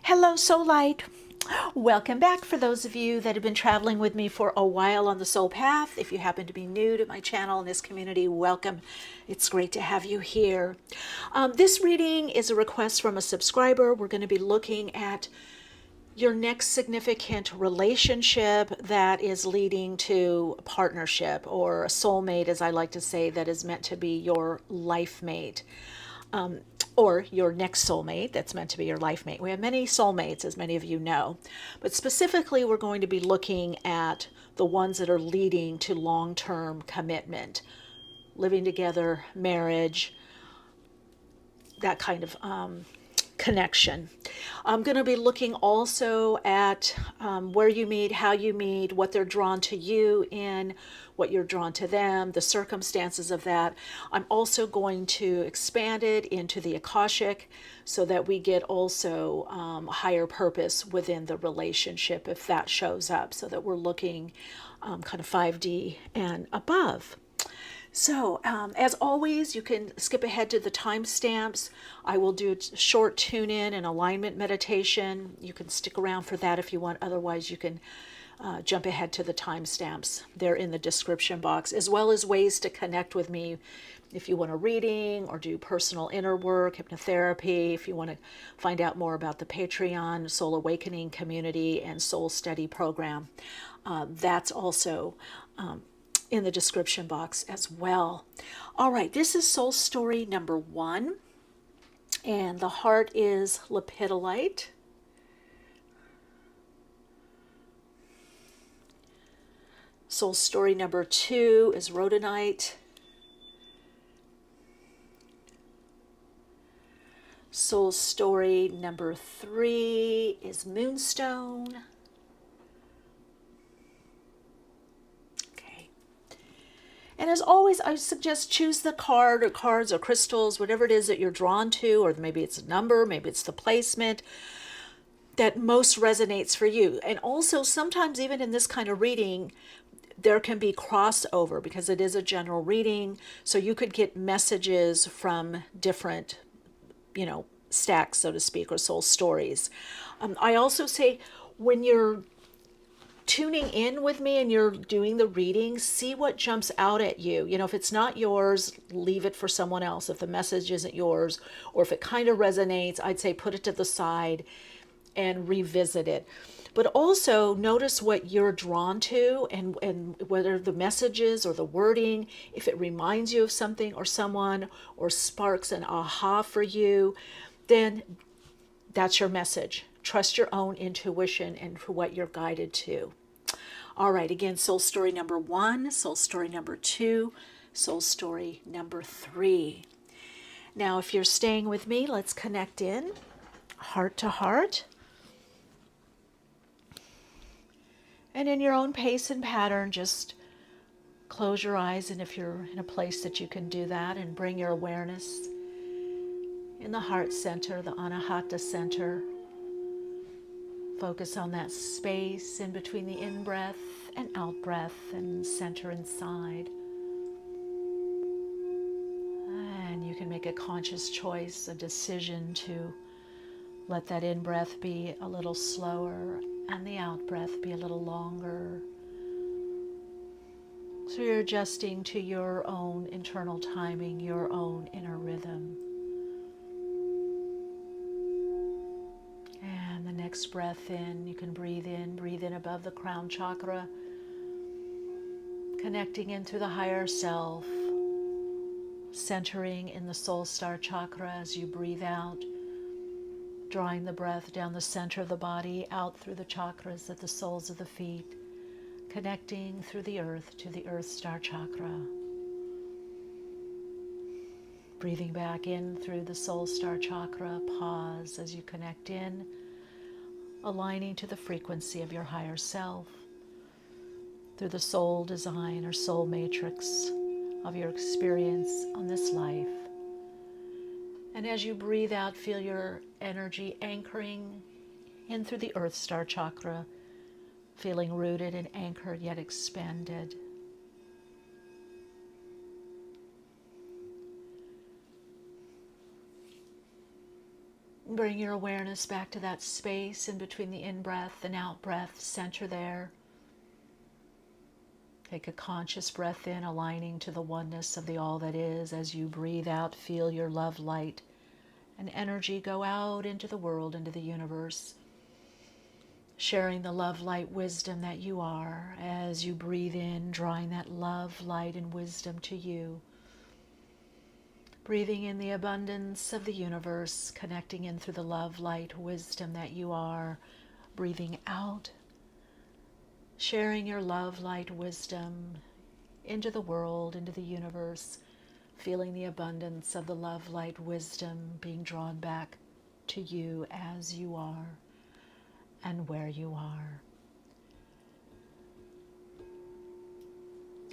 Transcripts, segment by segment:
Hello, Soulite. Welcome back for those of you that have been traveling with me for a while on the Soul Path. If you happen to be new to my channel and this community, welcome. It's great to have you here. This reading is a request from a subscriber. We're going to be looking at your next significant relationship that is leading to a partnership, or a soulmate, as I like to say, that is meant to be your life mate. Or your next soulmate that's meant to be your life mate. We have many soulmates, as many of you know, but specifically we're going to be looking at the ones that are leading to long-term commitment, living together, marriage, that kind of connection. I'm going to be looking also at where you meet, how you meet, what they're drawn to you in, what you're drawn to them, the circumstances of that. I'm also going to expand it into the Akashic so that we get also higher purpose within the relationship if that shows up, so that we're looking kind of 5D and above. So, as always, you can skip ahead to the timestamps. I will do a short tune-in and alignment meditation. You can stick around for that if you want. Otherwise, you can jump ahead to the timestamps. They're in the description box, as well as ways to connect with me if you want a reading or do personal inner work, hypnotherapy, if you want to find out more about the Patreon, Soul Awakening community, and Soul Study program. That's also in the description box as well. All right, this is soul story number 1, and the heart is Lepedolite. Soul story number 2 is Rhodonite. Soul story number 3 is Moonstone. And as always, I suggest choose the card or cards or crystals, whatever it is that you're drawn to, or maybe it's a number, maybe it's the placement that most resonates for you. And also, sometimes even in this kind of reading, there can be crossover because it is a general reading. So you could get messages from different, stacks, so to speak, or soul stories. I also say when you're tuning in with me and you're doing the reading, see what jumps out at you. If it's not yours, leave it for someone else. If the message isn't yours, or if it kind of resonates, I'd say put it to the side and revisit it. But also notice what you're drawn to, and whether the messages or the wording, if it reminds you of something or someone, or sparks an aha for you, then that's your message. Trust your own intuition and for what you're guided to. All right, again, soul story number 1, soul story number 2, soul story number 3. Now, if you're staying with me, let's connect in, heart to heart. And in your own pace and pattern, just close your eyes, and if you're in a place that you can do that, and bring your awareness in the heart center, the Anahata center. Focus on that space in between the in-breath and out-breath, and center inside. And you can make a conscious choice, a decision to let that in-breath be a little slower and the out-breath be a little longer. So you're adjusting to your own internal timing, your own inner rhythm. And the next breath in, you can breathe in above the crown chakra, connecting in through the higher self, centering in the soul star chakra as you breathe out, drawing the breath down the center of the body, out through the chakras at the soles of the feet, connecting through the earth to the earth star chakra. Breathing back in through the soul star chakra, pause as you connect in, aligning to the frequency of your higher self, through the soul design or soul matrix of your experience on this life. And as you breathe out, feel your energy anchoring in through the earth star chakra, feeling rooted and anchored yet expanded. Bring your awareness back to that space in between the in-breath and out-breath, center there. Take a conscious breath in, aligning to the oneness of the all that is. As you breathe out, feel your love light and energy go out into the world, into the universe, sharing the love, light, wisdom that you are. As you breathe in, drawing that love, light, and wisdom to you. Breathing in the abundance of the universe, connecting in through the love, light, wisdom that you are. Breathing out, sharing your love, light, wisdom into the world, into the universe, feeling the abundance of the love, light, wisdom being drawn back to you as you are and where you are.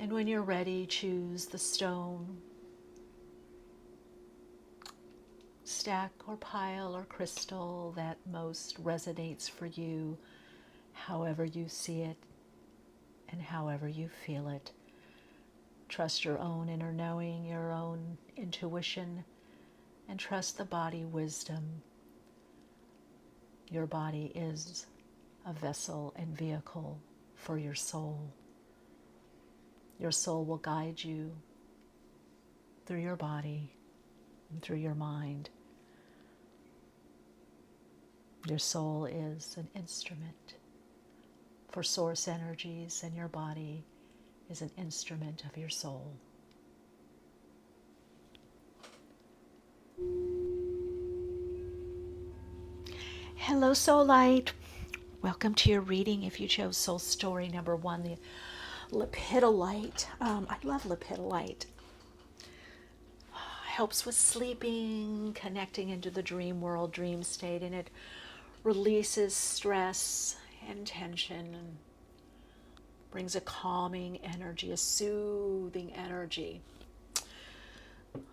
And when you're ready, choose the stone, stack or pile or crystal that most resonates for you, however you see it and however you feel it. Trust your own inner knowing, your own intuition, and trust the body wisdom. Your body is a vessel and vehicle for your soul. Your soul will guide you through your body and through your mind. Your soul is an instrument for source energies, and your body is an instrument of your soul. Hello, Soul Light. Welcome to your reading. If you chose Soul Story number 1, the Lepedolite. I love Lepedolite. Helps with sleeping, connecting into the dream world, dream state, and it releases stress and tension and brings a calming energy, a soothing energy.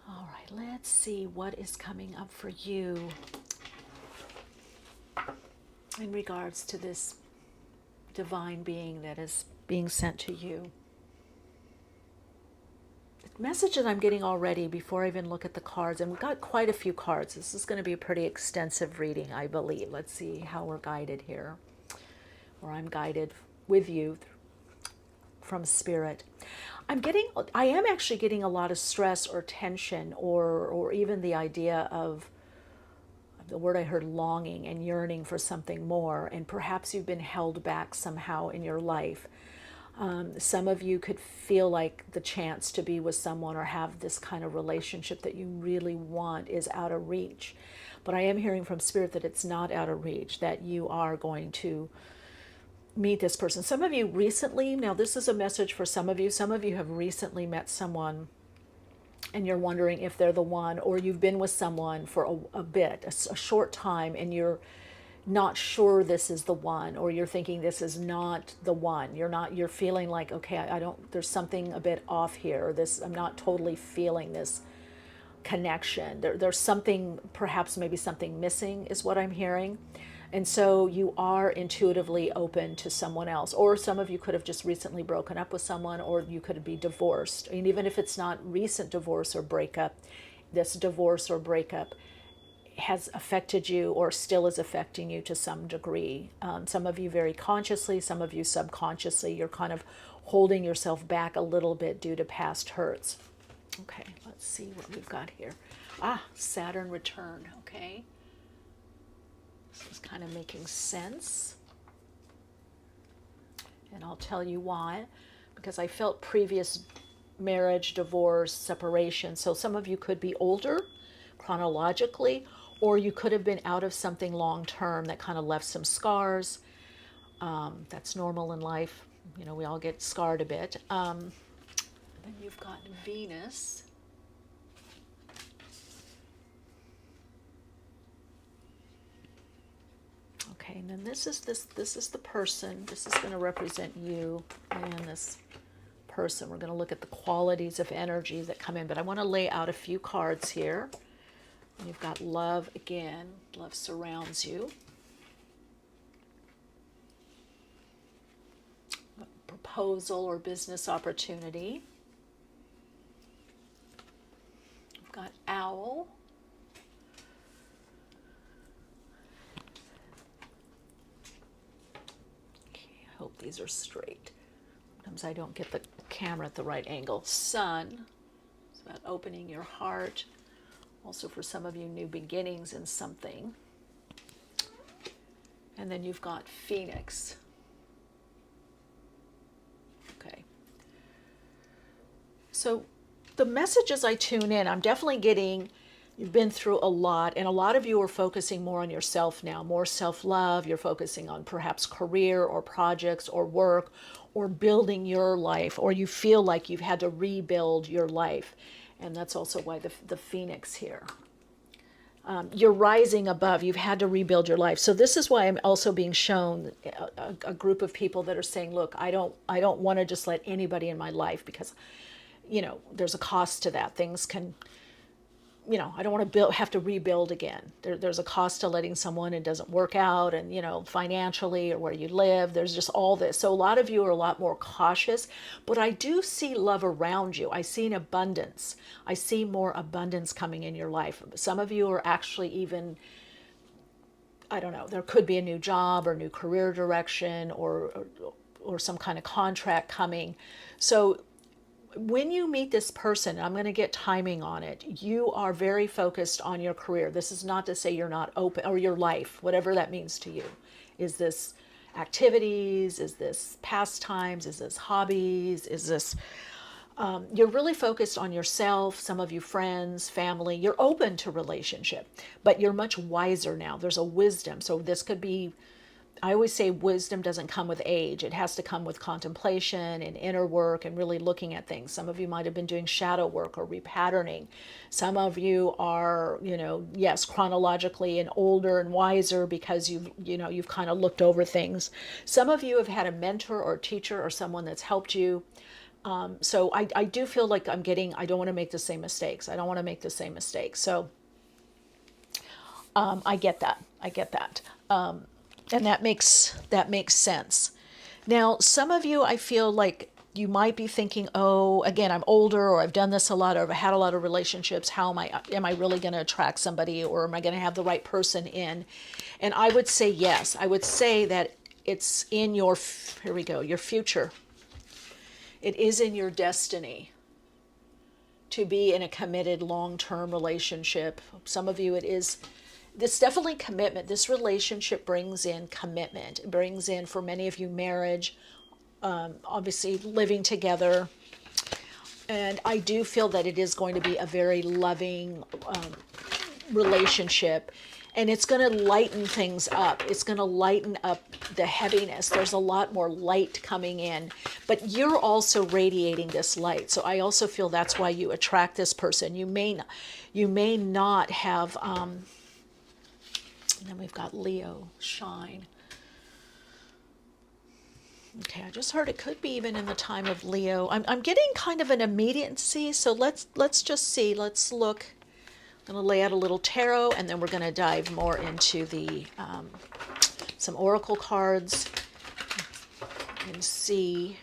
All right, let's see what is coming up for you in regards to this divine being that is being sent to you. The message that I'm getting already before I even look at the cards, and we've got quite a few cards. This is going to be a pretty extensive reading, I believe. Let's see how we're guided here, or I'm guided with you from Spirit. I am actually getting a lot of stress or tension, or even the idea of the word I heard, longing and yearning for something more, and perhaps you've been held back somehow in your life. Some of you could feel like the chance to be with someone or have this kind of relationship that you really want is out of reach. But I am hearing from Spirit that it's not out of reach, that you are going to meet this person. Some of you recently, now this is a message for some of you have recently met someone and you're wondering if they're the one, or you've been with someone for a short time, and you're not sure this is the one, or you're thinking this is not the one. You're feeling like, okay, I don't, there's something a bit off here, or this, I'm not totally feeling this connection. There's something, perhaps maybe something missing is what I'm hearing. And so you are intuitively open to someone else. Or some of you could have just recently broken up with someone, or you could be divorced. And even if it's not recent divorce or breakup, this divorce or breakup has affected you or still is affecting you to some degree. Some of you very consciously, some of you subconsciously. You're kind of holding yourself back a little bit due to past hurts. Okay, let's see what we've got here. Saturn return, okay. This is kind of making sense. And I'll tell you why. Because I felt previous marriage, divorce, separation. So some of you could be older chronologically, or you could have been out of something long term that kind of left some scars. That's normal in life. You know, we all get scarred a bit. Then you've got Venus. Okay, and then this is the person. This is going to represent you and this person. We're going to look at the qualities of energy that come in, but I want to lay out a few cards here. You've got love again. Love surrounds you. A proposal or business opportunity. We've got owl. laser straight. Sometimes I don't get the camera at the right angle. Sun, it's about opening your heart. Also for some of you, new beginnings in something. And then you've got Phoenix. Okay. So the messages I tune in, I'm definitely getting, you've been through a lot, and a lot of you are focusing more on yourself now, more self-love. You're focusing on perhaps career or projects or work or building your life, or you feel like you've had to rebuild your life. And that's also why the Phoenix here. You're rising above. You've had to rebuild your life. So this is why I'm also being shown a group of people that are saying, look, I don't want to just let anybody in my life because, you know, there's a cost to that. Things can, you know, I don't want to have to rebuild again. There's a cost to letting someone, it doesn't work out, and, you know, financially or where you live, there's just all this. So a lot of you are a lot more cautious, but I do see love around you. I see an abundance. I see more abundance coming in your life. Some of you are actually even, I don't know, there could be a new job or new career direction or some kind of contract coming. So when you meet this person, I'm going to get timing on it, you are very focused on your career. This is not to say you're not open, or your life, whatever that means to you. Is this activities? Is this pastimes? Is this hobbies? Is this, you're really focused on yourself, some of you friends, family. You're open to relationship, but you're much wiser now. There's a wisdom. So this could be, I always say wisdom doesn't come with age. It has to come with contemplation and inner work and really looking at things. Some of you might have been doing shadow work or repatterning. Some of you are, you know, yes, chronologically and older and wiser because you've kind of looked over things. Some of you have had a mentor or teacher or someone that's helped you. So I do feel like I don't want to make the same mistakes. I don't want to make the same mistakes. So I get that. And that makes sense. Now, some of you, I feel like you might be thinking, oh, again, I'm older, or I've done this a lot, or I've had a lot of relationships. How am I really going to attract somebody, or am I going to have the right person in? And I would say yes. I would say that it's in your future. It is in your destiny to be in a committed long-term relationship. Some of you, it's definitely commitment. This relationship brings in commitment. It brings in, for many of you, marriage, obviously living together. And I do feel that it is going to be a very loving relationship. And it's going to lighten things up. It's going to lighten up the heaviness. There's a lot more light coming in. But you're also radiating this light. So I also feel that's why you attract this person. You may not have... And then we've got Leo, shine. Okay, I just heard it could be even in the time of Leo. I'm getting kind of an immediacy, so let's just see. Let's look. I'm going to lay out a little tarot, and then we're going to dive more into the some oracle cards and see,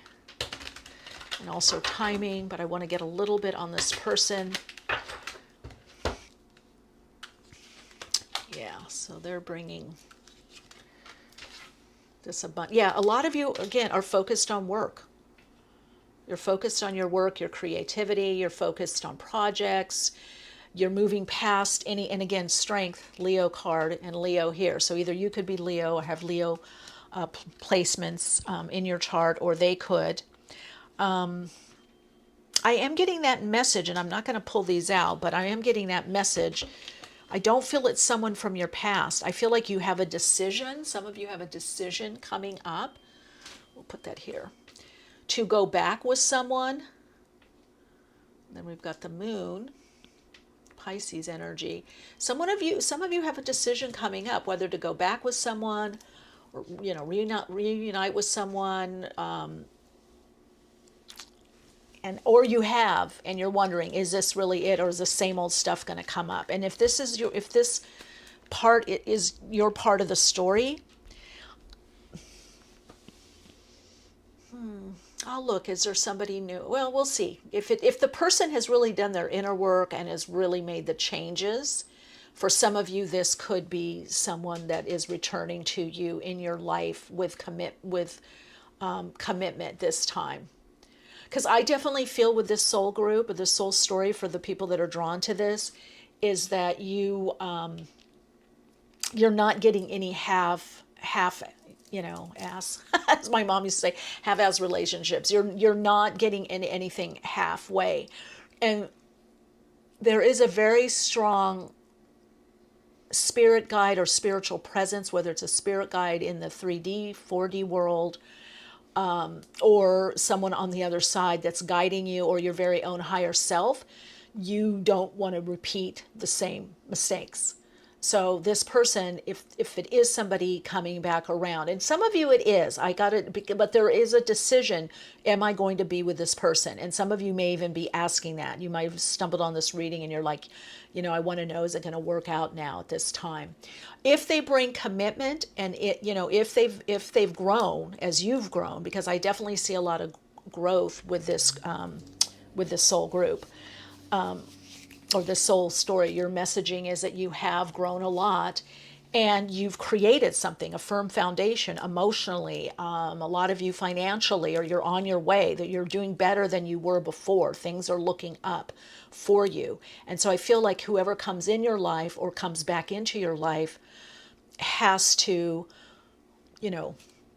and also timing. But I want to get a little bit on this person. Yeah, so they're bringing this abundance. Yeah, a lot of you, again, are focused on work. You're focused on your work, your creativity, you're focused on projects, you're moving past any, and again, strength, Leo card, and Leo here. So either you could be Leo or have Leo placements in your chart, or they could. I am getting that message, and I'm not going to pull these out, but I am getting that message. I don't feel it's someone from your past. I feel like you have a decision. Some of you have a decision coming up. We'll put that here. To go back with someone. Then we've got the moon, Pisces energy. Some of you have a decision coming up, whether to go back with someone or, you know, reunite with someone. Or you have, and you're wondering, is this really it, or is the same old stuff going to come up? And if this part is your part of the story, I'll look. Is there somebody new? Well, we'll see. If the person has really done their inner work and has really made the changes, for some of you, this could be someone that is returning to you in your life with commitment this time. Because I definitely feel with this soul group, or this soul story for the people that are drawn to this, is that you're not getting any half ass, as my mom used to say, half-ass relationships. You're not getting anything halfway. And there is a very strong spirit guide or spiritual presence, whether it's a spirit guide in the 3D, 4D world, or someone on the other side that's guiding you, or your very own higher self. You don't want to repeat the same mistakes. So this person, if it is somebody coming back around, and some of you it is, but there is a decision, am I going to be with this person? And some of you may even be asking that. You might have stumbled on this reading and you're like, I want to know, is it going to work out now at this time? If they bring commitment, and if they've grown as you've grown, because I definitely see a lot of growth with this soul group. Or the soul story, your messaging is that you have grown a lot and you've created something, a firm foundation emotionally, a lot of you financially, or you're on your way, that you're doing better than you were before. Things are looking up for you. And so I feel like whoever comes in your life or comes back into your life has to,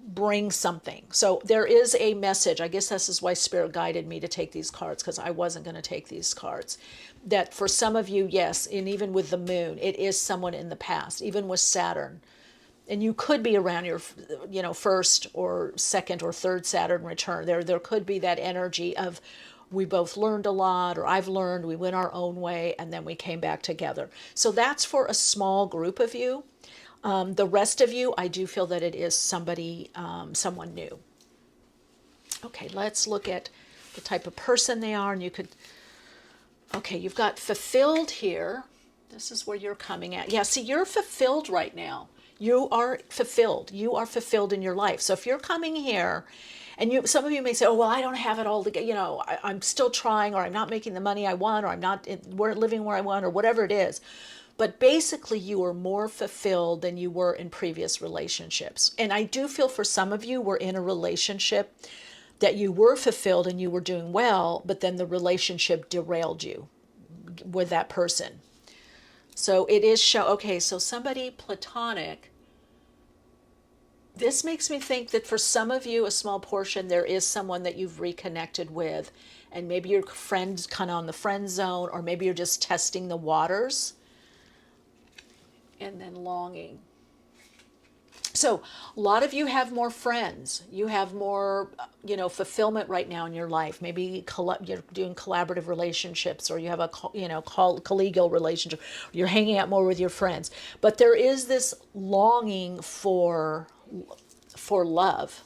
bring something. So there is a message. I guess this is why Spirit guided me to take these cards, because I wasn't going to take these cards. That for some of you, yes, and even with the moon, it is someone in the past, even with Saturn. And you could be around your, first or second or third Saturn return. There could be that energy of, we both learned a lot, or I've learned, we went our own way, and then we came back together. So that's for a small group of you. The rest of you, I do feel that it is someone new. Okay, let's look at the type of person they are, and you've got fulfilled here. This is where you're coming at. Yeah, see, you're fulfilled right now. You are fulfilled. You are fulfilled in your life. So if you're coming here, and some of you may say, oh, well, I don't have it all together. I'm still trying, or I'm not making the money I want, or I'm not living where I want, or whatever it is. But basically, you are more fulfilled than you were in previous relationships. And I do feel for some of you were in a relationship that you were fulfilled and you were doing well, but then the relationship derailed you with that person. So it is so somebody platonic. This makes me think that for some of you, a small portion, there is someone that you've reconnected with, and maybe your friend's kind of on the friend zone, or maybe you're just testing the waters. And then longing. So a lot of you have more friends. You have more, fulfillment right now in your life. Maybe you're doing collaborative relationships, or you have a, collegial relationship. You're hanging out more with your friends. But there is this longing for love.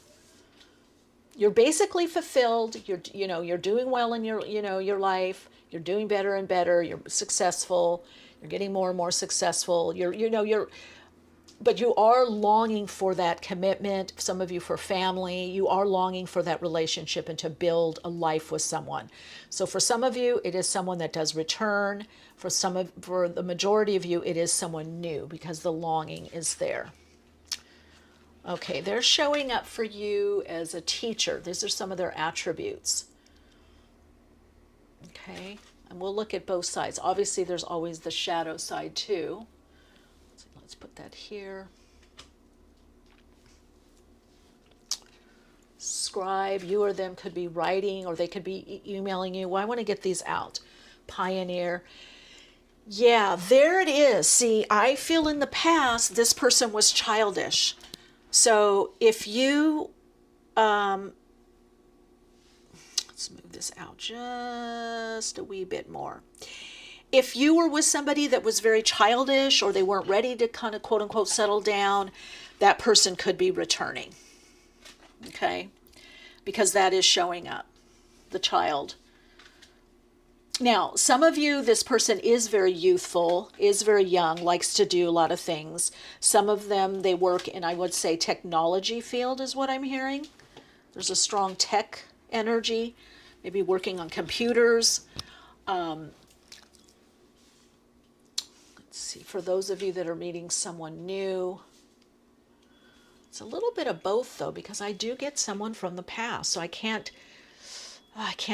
You're basically fulfilled. You're doing well in your life. You're doing better and better. You're successful. You're getting more and more successful. But you are longing for that commitment. Some of you for family. You are longing for that relationship and to build a life with someone. So for some of you, it is someone that does return. For the majority of you, it is someone new, because the longing is there. Okay, they're showing up for you as a teacher. These are some of their attributes. Okay. And we'll look at both sides. Obviously, there's always the shadow side too. Let's put that here. Scribe, you or them could be writing, or they could be emailing you. Well, I want to get these out. Pioneer. Yeah, there it is. See, I feel in the past, this person was childish. So if you, let's move this out just a wee bit more. If you were with somebody that was very childish, or they weren't ready to kind of quote unquote settle down, that person could be returning. Okay? Because that is showing up, the child. Now, some of you, this person is very youthful, is very young, likes to do a lot of things. Some of them, they work in, I would say, technology field is what I'm hearing. There's a strong tech energy, maybe working on computers. Let's see, for those of you that are meeting someone new, It's a little bit of both though, because I do get someone from the past, so I can't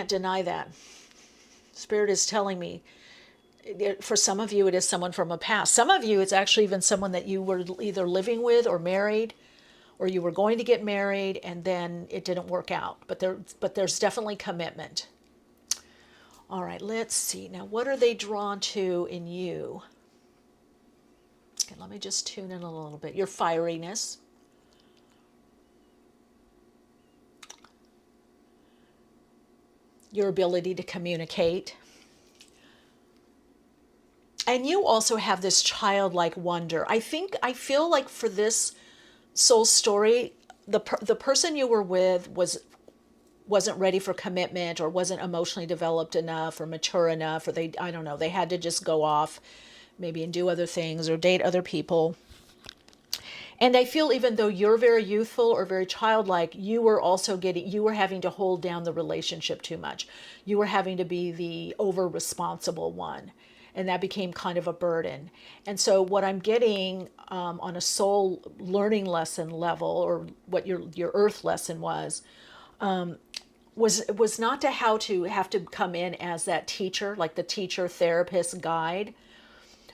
deny that. Spirit is telling me, for some of you, it is someone from a past. Some of you, it's actually even someone that you were either living with or married, or you were going to get married and then it didn't work out. But there's definitely commitment. All right, let's see. Now, what are they drawn to in you? Okay, let me just tune in a little bit. Your fieriness. Your ability to communicate. And you also have this childlike wonder. I feel like for this soul story, the person you were with wasn't ready for commitment, or wasn't emotionally developed enough or mature enough, or I don't know, they had to just go off maybe and do other things or date other people. And I feel even though you're very youthful or very childlike, you were having to hold down the relationship too much. You were having to be the over responsible one. And that became kind of a burden. And so what I'm getting on a soul learning lesson level, or what your earth lesson was not to have to come in as that teacher, like the teacher, therapist, guide,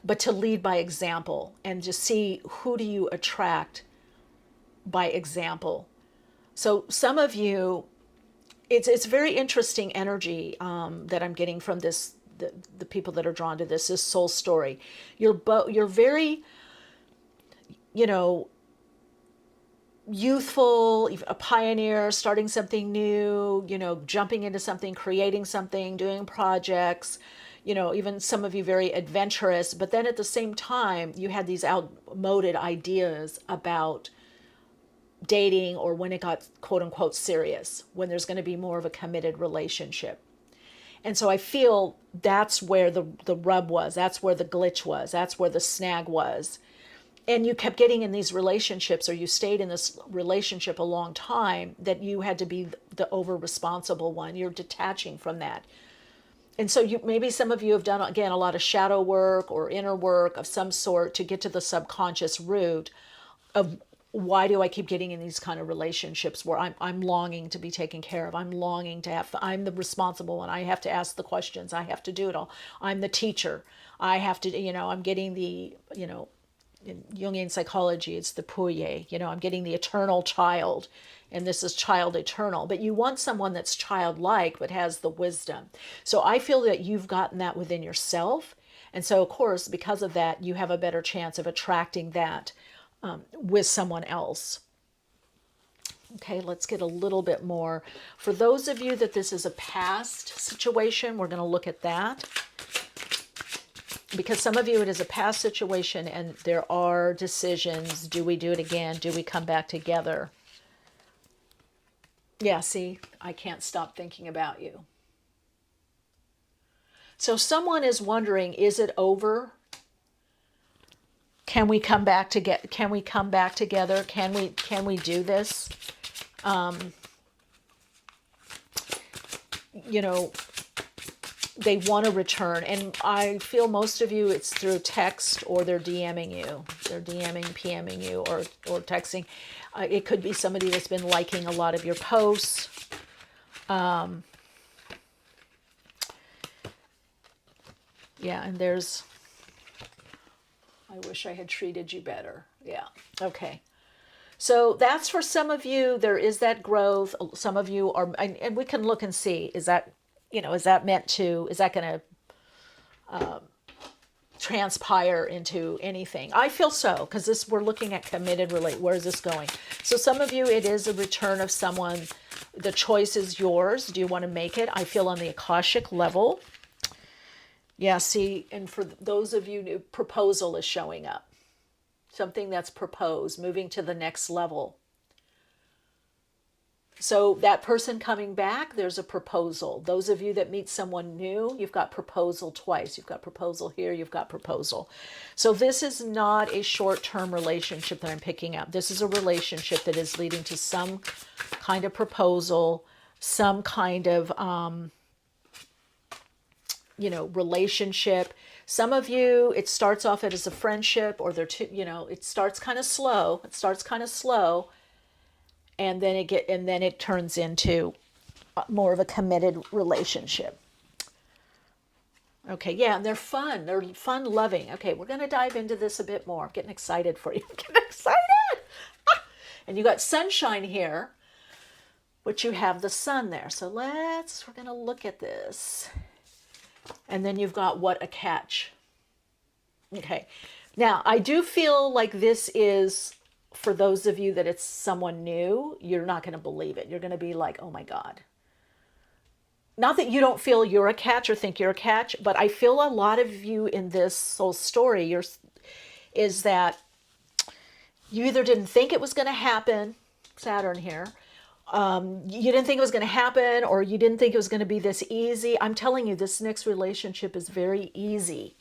but to lead by example and just see who do you attract by example. So some of you, it's very interesting energy that I'm getting from this. The people that are drawn to this soul story. You're very, youthful, a pioneer, starting something new, jumping into something, creating something, doing projects, even some of you very adventurous. But then at the same time, you had these outmoded ideas about dating, or when it got quote unquote serious, when there's going to be more of a committed relationship. And so I feel that's where the rub was. That's where the glitch was. That's where the snag was. And you kept getting in these relationships, or you stayed in this relationship a long time, that you had to be the over responsible one. You're detaching from that. And so maybe some of you have done, again, a lot of shadow work or inner work of some sort to get to the subconscious root of, why do I keep getting in these kind of relationships where I'm longing to be taken care of? I'm longing to I'm the responsible one. I have to ask the questions. I have to do it all. I'm the teacher. I have to, I'm getting the, in Jungian psychology, it's the puye, I'm getting the eternal child, and this is child eternal. But you want someone that's childlike, but has the wisdom. So I feel that you've gotten that within yourself. And so, of course, because of that, you have a better chance of attracting that with someone else. Okay, let's get a little bit more. For those of you that this is a past situation, we're going to look at that. Because some of you, it is a past situation and there are decisions. Do we do it again? Do we come back together? Yeah, see, I can't stop thinking about you. So someone is wondering, is it over? Can we come back to can we come back together? Can we do this? They want to return. And I feel most of you, it's through text, or they're DMing you. They're DMing, PMing you, or texting. It could be somebody that's been liking a lot of your posts. Yeah, and there's, I wish I had treated you better. Yeah, okay. So that's for some of you, there is that growth. Some of you are, and we can look and see, is that, is that meant to, is that going to transpire into anything? I feel so, because we're looking at committed where is this going? So some of you, it is a return of someone. The choice is yours. Do you want to make it? I feel on the Akashic level. Yeah, see, and for those of you, proposal is showing up. Something that's proposed, moving to the next level. So that person coming back, there's a proposal. Those of you that meet someone new, you've got proposal twice. You've got proposal here, you've got proposal. So this is not a short-term relationship that I'm picking up. This is a relationship that is leading to some kind of proposal, some kind of, relationship. Some of you, it starts off as a friendship, or it starts kind of slow. It starts kind of slow. and then it turns into more of a committed relationship. Okay, yeah, and they're fun. They're fun loving. Okay, we're going to dive into this a bit more. I'm getting excited for you. I'm getting excited. Ah! And you got sunshine here, which you have the sun there. So we're going to look at this. And then you've got what a catch. Okay, now I do feel like this is, for those of you that it's someone new, you're not going to believe it. You're going to be like, oh my God. Not that you don't feel you're a catch or think you're a catch, but I feel a lot of you in this whole story is that you either didn't think it was going to happen, Saturn here, you didn't think it was going to happen, or you didn't think it was going to be this easy. I'm telling you, this next relationship is very easy.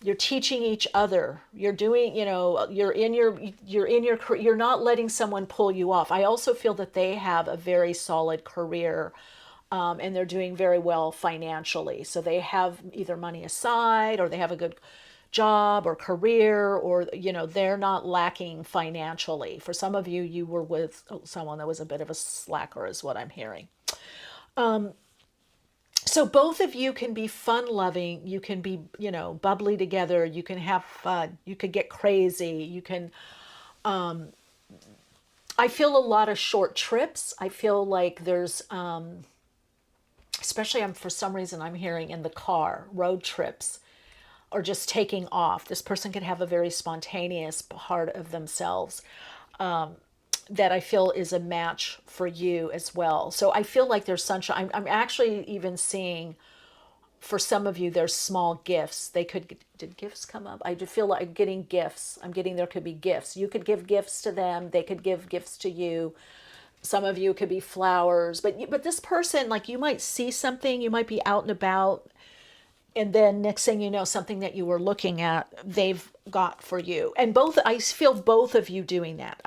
You're teaching each other. You're doing, you're not letting someone pull you off. I also feel that they have a very solid career. And they're doing very well financially. So they have either money aside, or they have a good job or career, or, they're not lacking financially. For some of you, you were with someone that was a bit of a slacker, is what I'm hearing. So both of you can be fun loving. You can be, bubbly together. You can have fun. You could get crazy. You can, I feel a lot of short trips. I feel like there's, especially for some reason I'm hearing in the car, road trips, or just taking off. This person could have a very spontaneous part of themselves that I feel is a match for you as well. So I feel like there's sunshine. I'm actually even seeing, for some of you, there's small gifts. Did gifts come up? I feel like I'm getting gifts. There could be gifts. You could give gifts to them. They could give gifts to you. Some of you could be flowers, but this person, like, you might see something, you might be out and about, and then next thing you know, something that you were looking at, they've got for you. And I feel both of you doing that.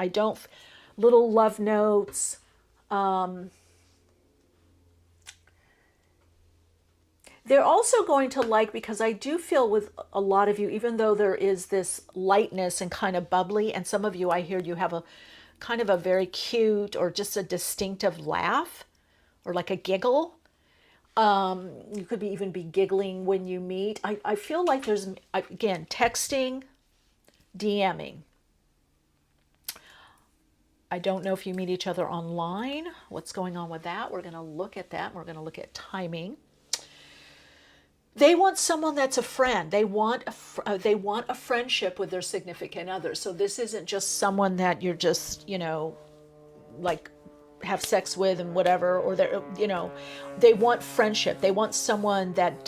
Little love notes. They're also going to because I do feel with a lot of you, even though there is this lightness and kind of bubbly, and some of you, I hear you have a kind of a very cute or just a distinctive laugh, or like a giggle. You could even be giggling when you meet. I feel like there's, again, texting, DMing. I don't know if you meet each other online. What's going on with that? We're going to look at that. We're going to look at timing. They want someone that's a friend. They want a friendship with their significant other. So this isn't just someone that you're just, like have sex with and whatever, or they want friendship. They want someone that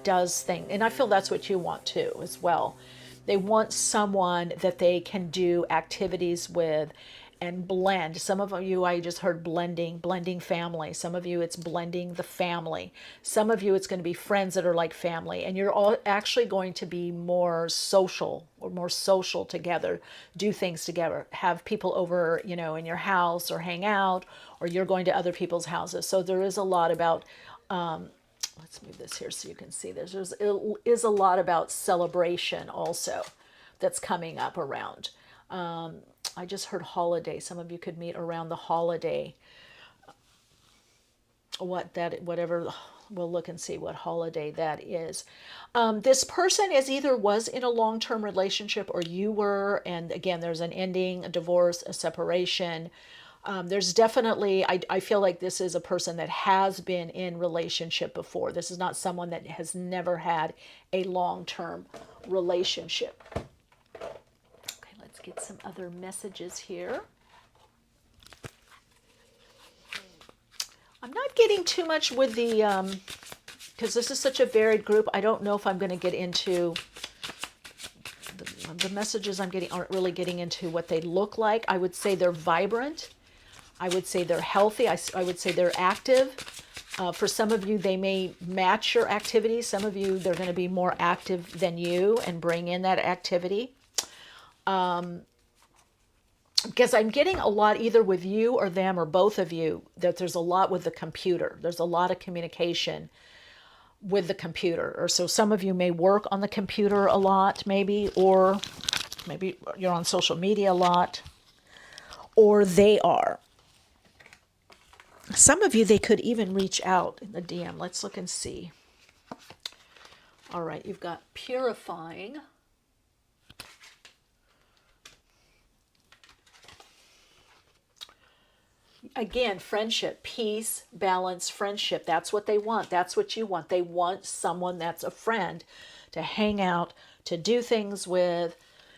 does things. And I feel that's what you want too as well. They want someone that they can do activities with and blend. Some of you, I just heard blending family. Some of you, it's blending the family. Some of you, it's going to be friends that are like family, and you're all actually going to be more social together, do things together, have people over, in your house, or hang out, or you're going to other people's houses. So there is a lot about, let's move this here so you can see this. There is a lot about celebration also that's coming up around. I just heard holiday. Some of you could meet around the holiday. Whatever, we'll look and see what holiday that is. This person was in a long-term relationship, or you were, and again, there's an ending, a divorce, a separation. There's definitely, I feel like this is a person that has been in relationship before. This is not someone that has never had a long-term relationship. Get some other messages here. I'm not getting too much with the, because this is such a varied group, I don't know if I'm going to get into, the messages I'm getting aren't really getting into what they look like. I would say they're vibrant. I would say they're healthy. I would say they're active. For some of you, they may match your activities. Some of you, they're going to be more active than you and bring in that activity. Because I'm getting a lot either with you or them or both of you, that there's a lot with the computer. There's a lot of communication with the computer. Or so some of you may work on the computer a lot, maybe, or maybe you're on social media a lot, or they are. Some of you, they could even reach out in the DM. Let's look and see. All right, you've got purifying. Again, friendship, peace, balance, friendship. That's what they want. That's what you want. They want someone that's a friend to hang out, to do things with,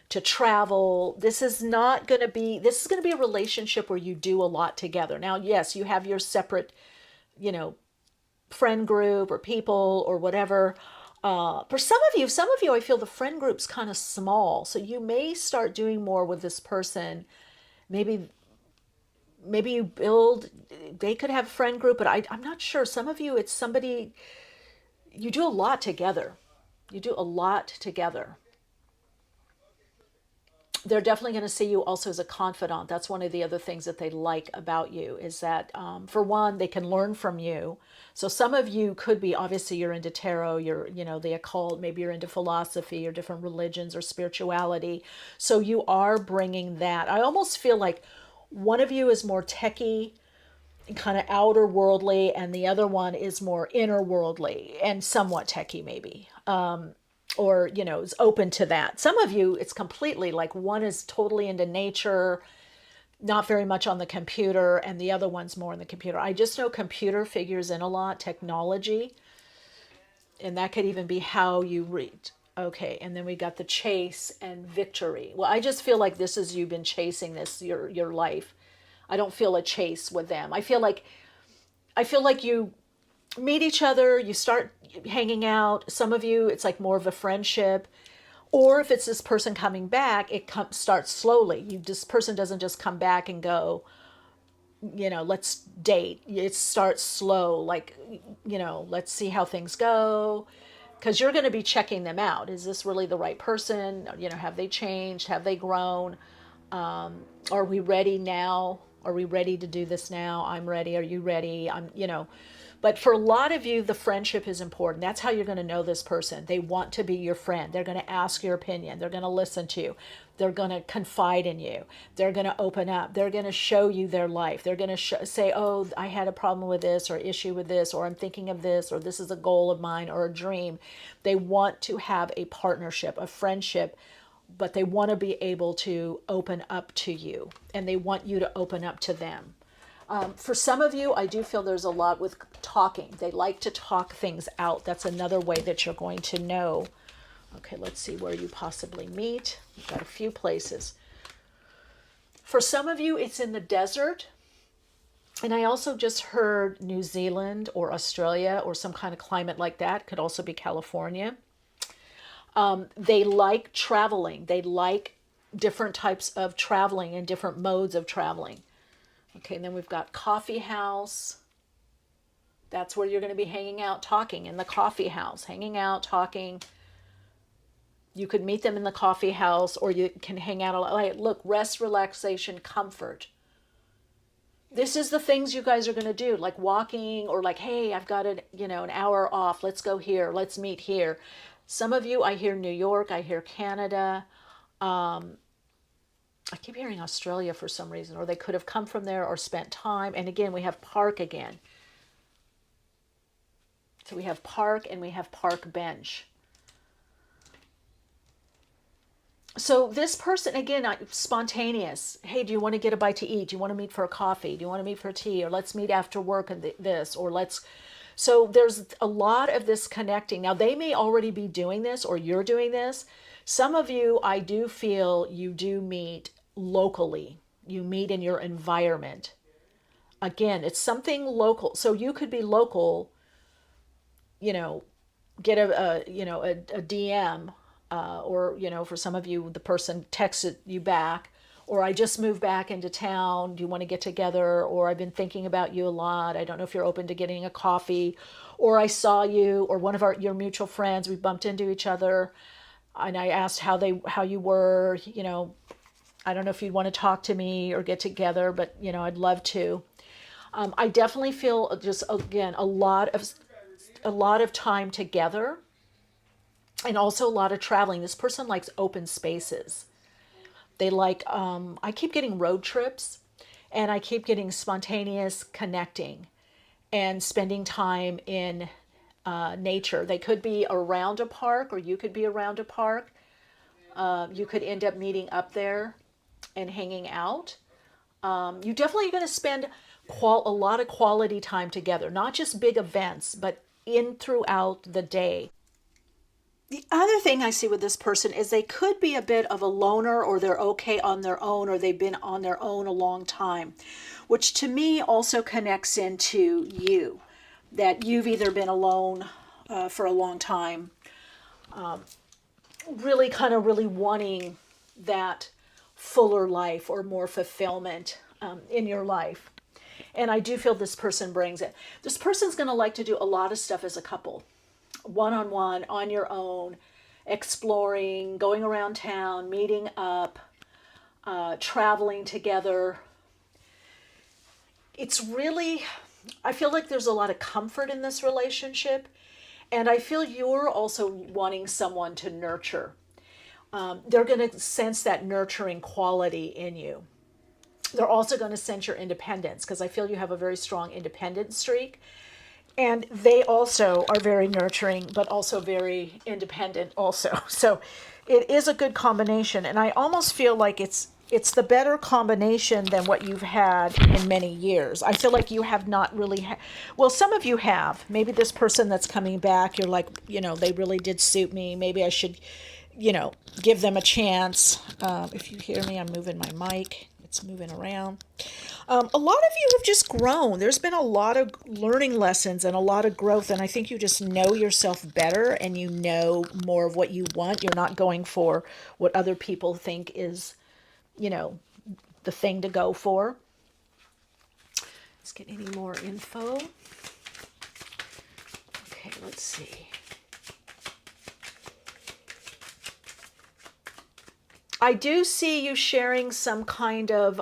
to travel. This is going to be a relationship where you do a lot together. Now, yes, you have your separate, friend group or people or whatever. For some of you, I feel the friend group's kind of small. So you may start doing more with this person. Maybe you build, they could have a friend group, but I'm not sure. Some of you, it's somebody, you do a lot together. You do a lot together. They're definitely going to see you also as a confidant. That's one of the other things that they like about you is that, for one, they can learn from you. So some of you could be, obviously you're into tarot, you're, the occult, maybe you're into philosophy or different religions or spirituality. So you are bringing that. I almost feel like one of you is more techie and kind of outer worldly, and the other one is more inner worldly and somewhat techie maybe. Or, is open to that. Some of you, it's completely like one is totally into nature, not very much on the computer, and the other one's more on the computer. I just know computer figures in a lot, technology, and that could even be how you read. Okay, and then we got the chase and victory. Well, I just feel like this is you've been chasing this your life. I don't feel a chase with them. I feel like you meet each other, you start hanging out. Some of you, it's like more of a friendship. Or if it's this person coming back, it starts slowly. This person doesn't just come back and go, let's date. It starts slow, like, let's see how things go. Because you're going to be checking them out. Is this really the right person? Have they changed? Have they grown? Are we ready now? Are we ready to do this now? I'm ready. Are you ready? But for a lot of you, the friendship is important. That's how you're going to know this person. They want to be your friend. They're going to ask your opinion. They're going to listen to you. They're going to confide in you. They're going to open up. They're going to show you their life. They're going to say, oh, I had a problem with this or issue with this, or I'm thinking of this, or this is a goal of mine or a dream. They want to have a partnership, a friendship, but they want to be able to open up to you, and they want you to open up to them. For some of you, I do feel there's a lot with talking. They like to talk things out. That's another way that you're going to know. Okay, let's see where you possibly meet. We've got a few places. For some of you, it's in the desert. And I also just heard New Zealand or Australia or some kind of climate like that. Could also be California. They like traveling. They like different types of traveling and different modes of traveling. Okay, and then we've got coffee house. That's where you're going to be hanging out, talking in the coffee house, hanging out, talking. You could meet them in the coffee house, or you can hang out a lot. Like, look, rest, relaxation, comfort. This is the things you guys are going to do, like walking, or like, hey, I've got an hour off. Let's go here. Let's meet here. Some of you, I hear New York, I hear Canada. I keep hearing Australia for some reason, or they could have come from there or spent time. And again, we have park again. So we have park and we have park bench. So this person, again, spontaneous. Hey, do you want to get a bite to eat? Do you want to meet for a coffee? Do you want to meet for tea? Or let's meet after work and this, or let's... So there's a lot of this connecting. Now, they may already be doing this, or you're doing this. Some of you, I do feel you do meet locally. You meet in your environment. Again, it's something local. So you could be local, get a DM, or, for some of you, the person texted you back, or I just moved back into town. Do you want to get together? Or I've been thinking about you a lot. I don't know if you're open to getting a coffee, or I saw you, or one of your mutual friends, we bumped into each other, and I asked how you were, I don't know if you'd want to talk to me or get together, but, I'd love to. I definitely feel just, again, a lot of time together, and also a lot of traveling. This person likes open spaces. They like, I keep getting road trips, And I keep getting spontaneous connecting and spending time in nature. They could be around a park, or you could be around a park. You could end up meeting up there and hanging out. You definitely are going to spend a lot of quality time together, not just big events, but in throughout the day. The other thing I see with this person is they could be a bit of a loner, or they're okay on their own, or they've been on their own a long time, which to me also connects into you, that you've either been alone for a long time, really wanting that fuller life or more fulfillment in your life. And I do feel this person brings it. This person's going to like to do a lot of stuff as a couple, one-on-one, on your own, exploring, going around town, meeting up, traveling together. It's really, I feel like there's a lot of comfort in this relationship. And I feel you're also wanting someone to nurture. They're going to sense that nurturing quality in you. They're also going to sense your independence, because I feel you have a very strong independent streak. And they also are very nurturing, but also very independent also. So it is a good combination. And I almost feel like it's the better combination than what you've had in many years. I feel like you have not really well, some of you have. Maybe this person that's coming back, you're like, they really did suit me. Maybe I should, give them a chance. If you hear me, I'm moving my mic. It's moving around. A lot of you have just grown. There's been a lot of learning lessons and a lot of growth, and I think you just know yourself better and you know more of what you want. You're not going for what other people think is, the thing to go for. Let's get any more info. Okay, let's see. I do see you sharing some kind of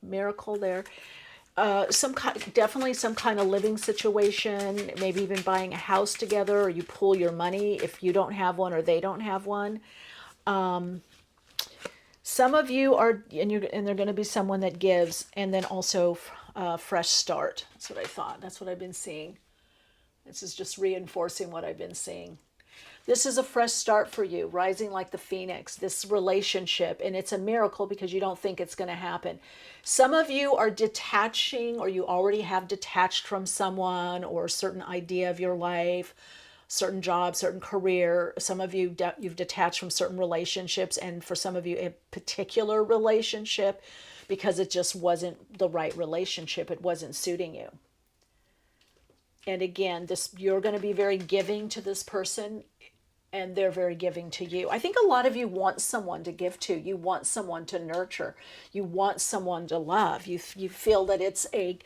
miracle there. Definitely some kind of living situation, maybe even buying a house together, or you pool your money if you don't have one or they don't have one. Some of you are, and they're going to be someone that gives, and then also fresh start. That's what I thought. That's what I've been seeing. This is just reinforcing what I've been seeing. This is a fresh start for you, rising like the phoenix, this relationship. And it's a miracle because you don't think it's going to happen. Some of you are detaching, or you already have detached from someone or a certain idea of your life, certain job, certain career. Some of you, you've detached from certain relationships. And for some of you, a particular relationship, because it just wasn't the right relationship. It wasn't suiting you. And again, you're going to be very giving to this person, and they're very giving to you. I think a lot of you want someone to give to. You want someone to nurture. You want someone to love. You feel that it's a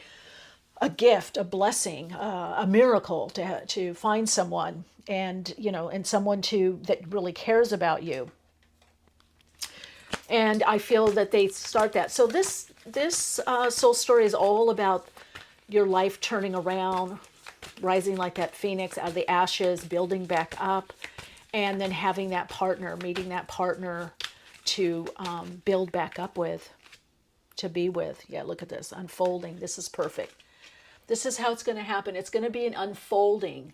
gift, a blessing, a miracle to find someone, and and someone that really cares about you. And I feel that they start that. So this soul story is all about your life turning around, rising like that phoenix out of the ashes, building back up, and then having that partner, meeting that partner to build back up with, to be with. Yeah, look at this, unfolding. This is perfect. This is how it's going to happen. It's going to be an unfolding.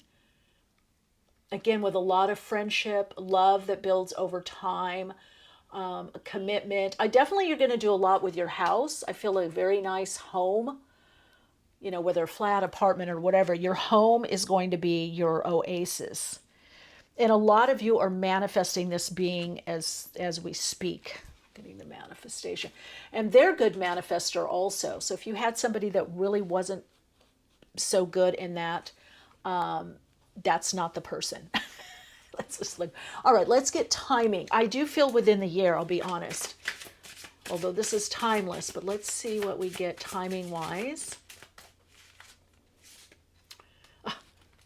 Again, with a lot of friendship, love that builds over time, commitment. You're going to do a lot with your house. I feel a very nice home. Whether a flat, apartment, or whatever, your home is going to be your oasis. And a lot of you are manifesting this being as we speak, getting the manifestation. And they're good manifester also. So if you had somebody that really wasn't so good in that, that's not the person. Let's just look. All right, let's get timing. I do feel within the year, I'll be honest. Although this is timeless, but let's see what we get timing-wise.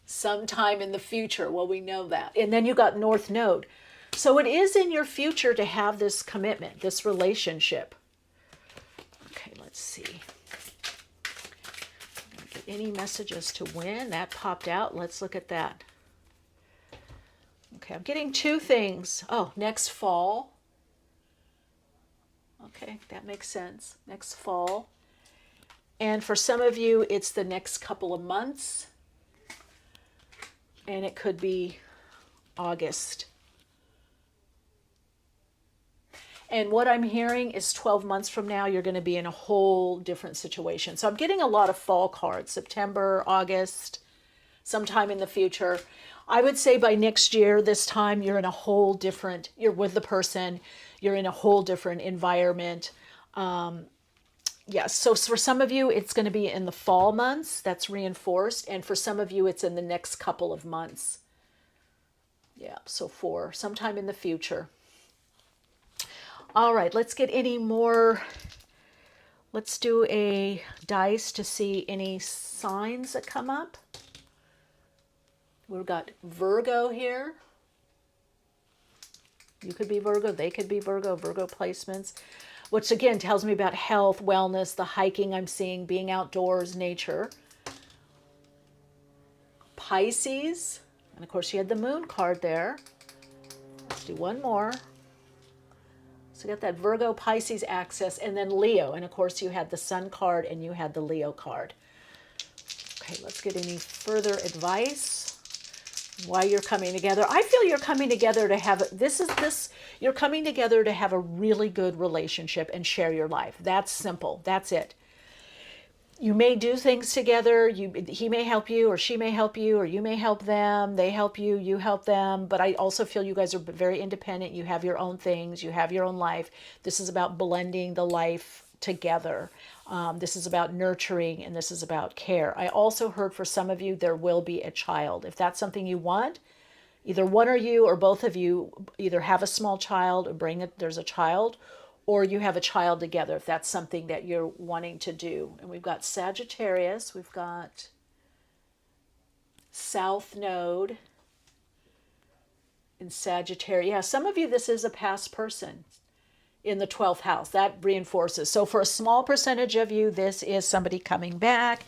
Sometime in the future. Well, we know that. And then you got North Node. So it is in your future to have this commitment, this relationship. Okay, let's see. Get any messages to win? That popped out. Let's look at that. Okay, I'm getting two things. Oh, next fall. Okay, that makes sense. Next fall. And for some of you, it's the next couple of months. And it could be August. And what I'm hearing is 12 months from now, you're going to be in a whole different situation. So I'm getting a lot of fall cards, September, August, sometime in the future. I would say by next year, this time, you're in a whole different, you're with the person, you're in a whole different environment. Yes, so for some of you, it's going to be in the fall months. That's reinforced. And for some of you, it's in the next couple of months. Yeah, so for sometime in the future. All right, let's get any more. Let's do a dice to see any signs that come up. We've got Virgo here. You could be Virgo, they could be Virgo, Virgo placements, which again tells me about health, wellness, the hiking I'm seeing, being outdoors, nature. Pisces, and of course you had the moon card there. Let's do one more. So you got that Virgo, Pisces axis, and then Leo. And of course you had the Sun card and you had the Leo card. Okay, let's get any further advice. Why you're coming together. I feel you're coming together to have, you're coming together to have a really good relationship and share your life. That's simple. That's it. You may do things together. He may help you, or she may help you, or you may help them. They help you, you help them. But I also feel you guys are very independent. You have your own things. You have your own life. This is about blending the life together. This is about nurturing, and this is about care. I also heard for some of you, there will be a child. If that's something you want, either one of you or both of you either have a small child or there's a child, or you have a child together, if that's something that you're wanting to do. And we've got Sagittarius, we've got South Node in Sagittarius. Yeah, some of you, this is a past person in the 12th house. That reinforces. So for a small percentage of you, this is somebody coming back.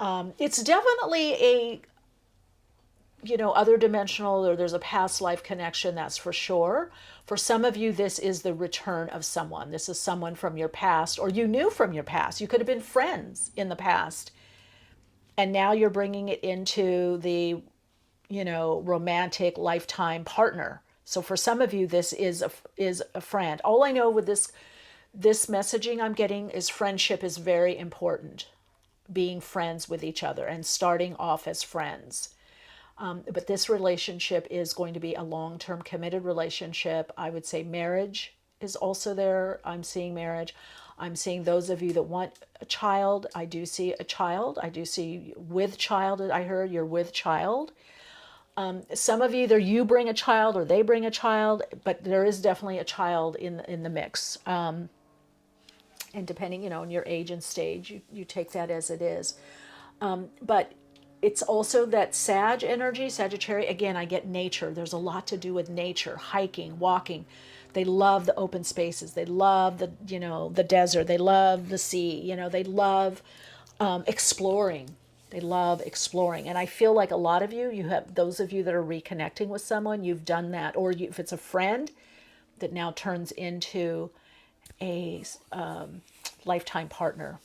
It's definitely a, other dimensional, or there's a past life connection, that's for sure. For some of you, this is the return of someone. This is someone from your past, or you knew from your past. You could have been friends in the past. And now you're bringing it into the, romantic lifetime partner. So for some of you, this is a friend. All I know with this messaging I'm getting is friendship is very important. Being friends with each other and starting off as friends. But this relationship is going to be a long-term committed relationship. I would say marriage is also there. I'm seeing marriage. I'm seeing those of you that want a child. I do see a child. I do see with child. I heard you're with child. Some of you, either you bring a child or they bring a child, but there is definitely a child in the mix. And depending, on your age and stage, you take that as it is. But it's also that Sag energy, Sagittarius. Again, I get nature. There's a lot to do with nature, hiking, walking. They love the open spaces. They love the desert. They love the sea. They love exploring. They love exploring. And I feel like a lot of you have, those of you that are reconnecting with someone, you've done that. Or if it's a friend that now turns into a lifetime partner.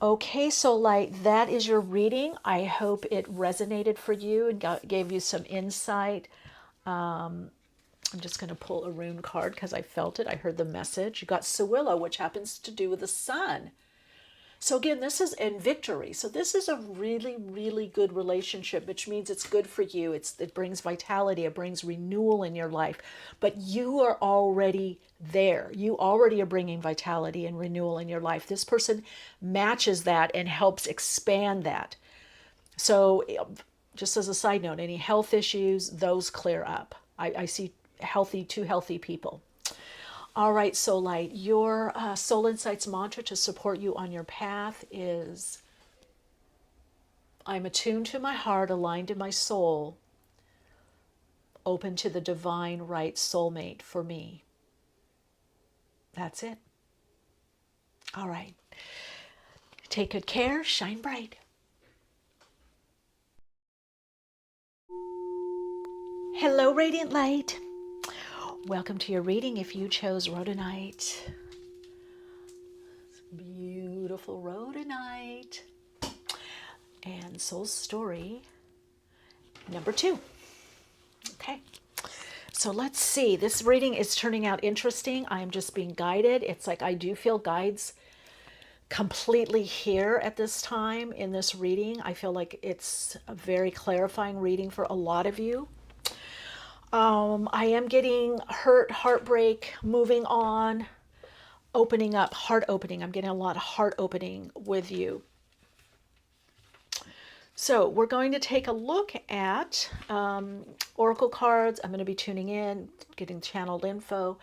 Okay, so Light, that is your reading. I hope it resonated for you and gave you some insight. I'm just going to pull a rune card because I felt it. I heard the message. You got Sewillow, which happens to do with the sun. So again, this is in victory. So this is a really, really good relationship, which means it's good for you. It brings vitality. It brings renewal in your life. But you are already there. You already are bringing vitality and renewal in your life. This person matches that and helps expand that. So just as a side note, any health issues, those clear up. I see two healthy people. All right, Soul Light, your Soul Insights mantra to support you on your path is, I'm attuned to my heart, aligned to my soul, open to the divine right soulmate for me. That's it. All right. Take good care. Shine bright. Hello, Radiant Light. Welcome to your reading if you chose Rhodonite. Beautiful Rhodonite. And Soul Story number 2. Okay. So let's see. This reading is turning out interesting. I am just being guided. It's like I do feel guides completely here at this time in this reading. I feel like it's a very clarifying reading for a lot of you. I am getting hurt, heartbreak, moving on, opening up, heart opening. I'm getting a lot of heart opening with you. So we're going to take a look at oracle cards. I'm going to be tuning in, getting channeled info,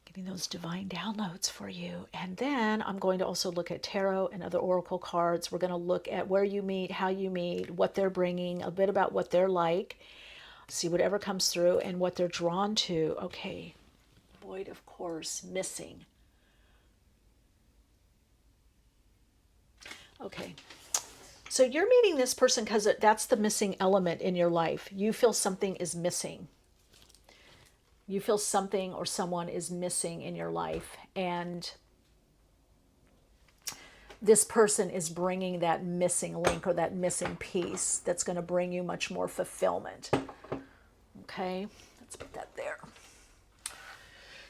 getting those divine downloads for you. And then I'm going to also look at tarot and other oracle cards. We're going to look at where you meet, how you meet, what they're bringing, a bit about what they're like, see whatever comes through and what they're drawn to. Okay, void, of course, missing. Okay. So you're meeting this person because that's the missing element in your life. You feel something is missing. You feel something or someone is missing in your life. And this person is bringing that missing link or that missing piece that's going to bring you much more fulfillment. Okay, let's put that there.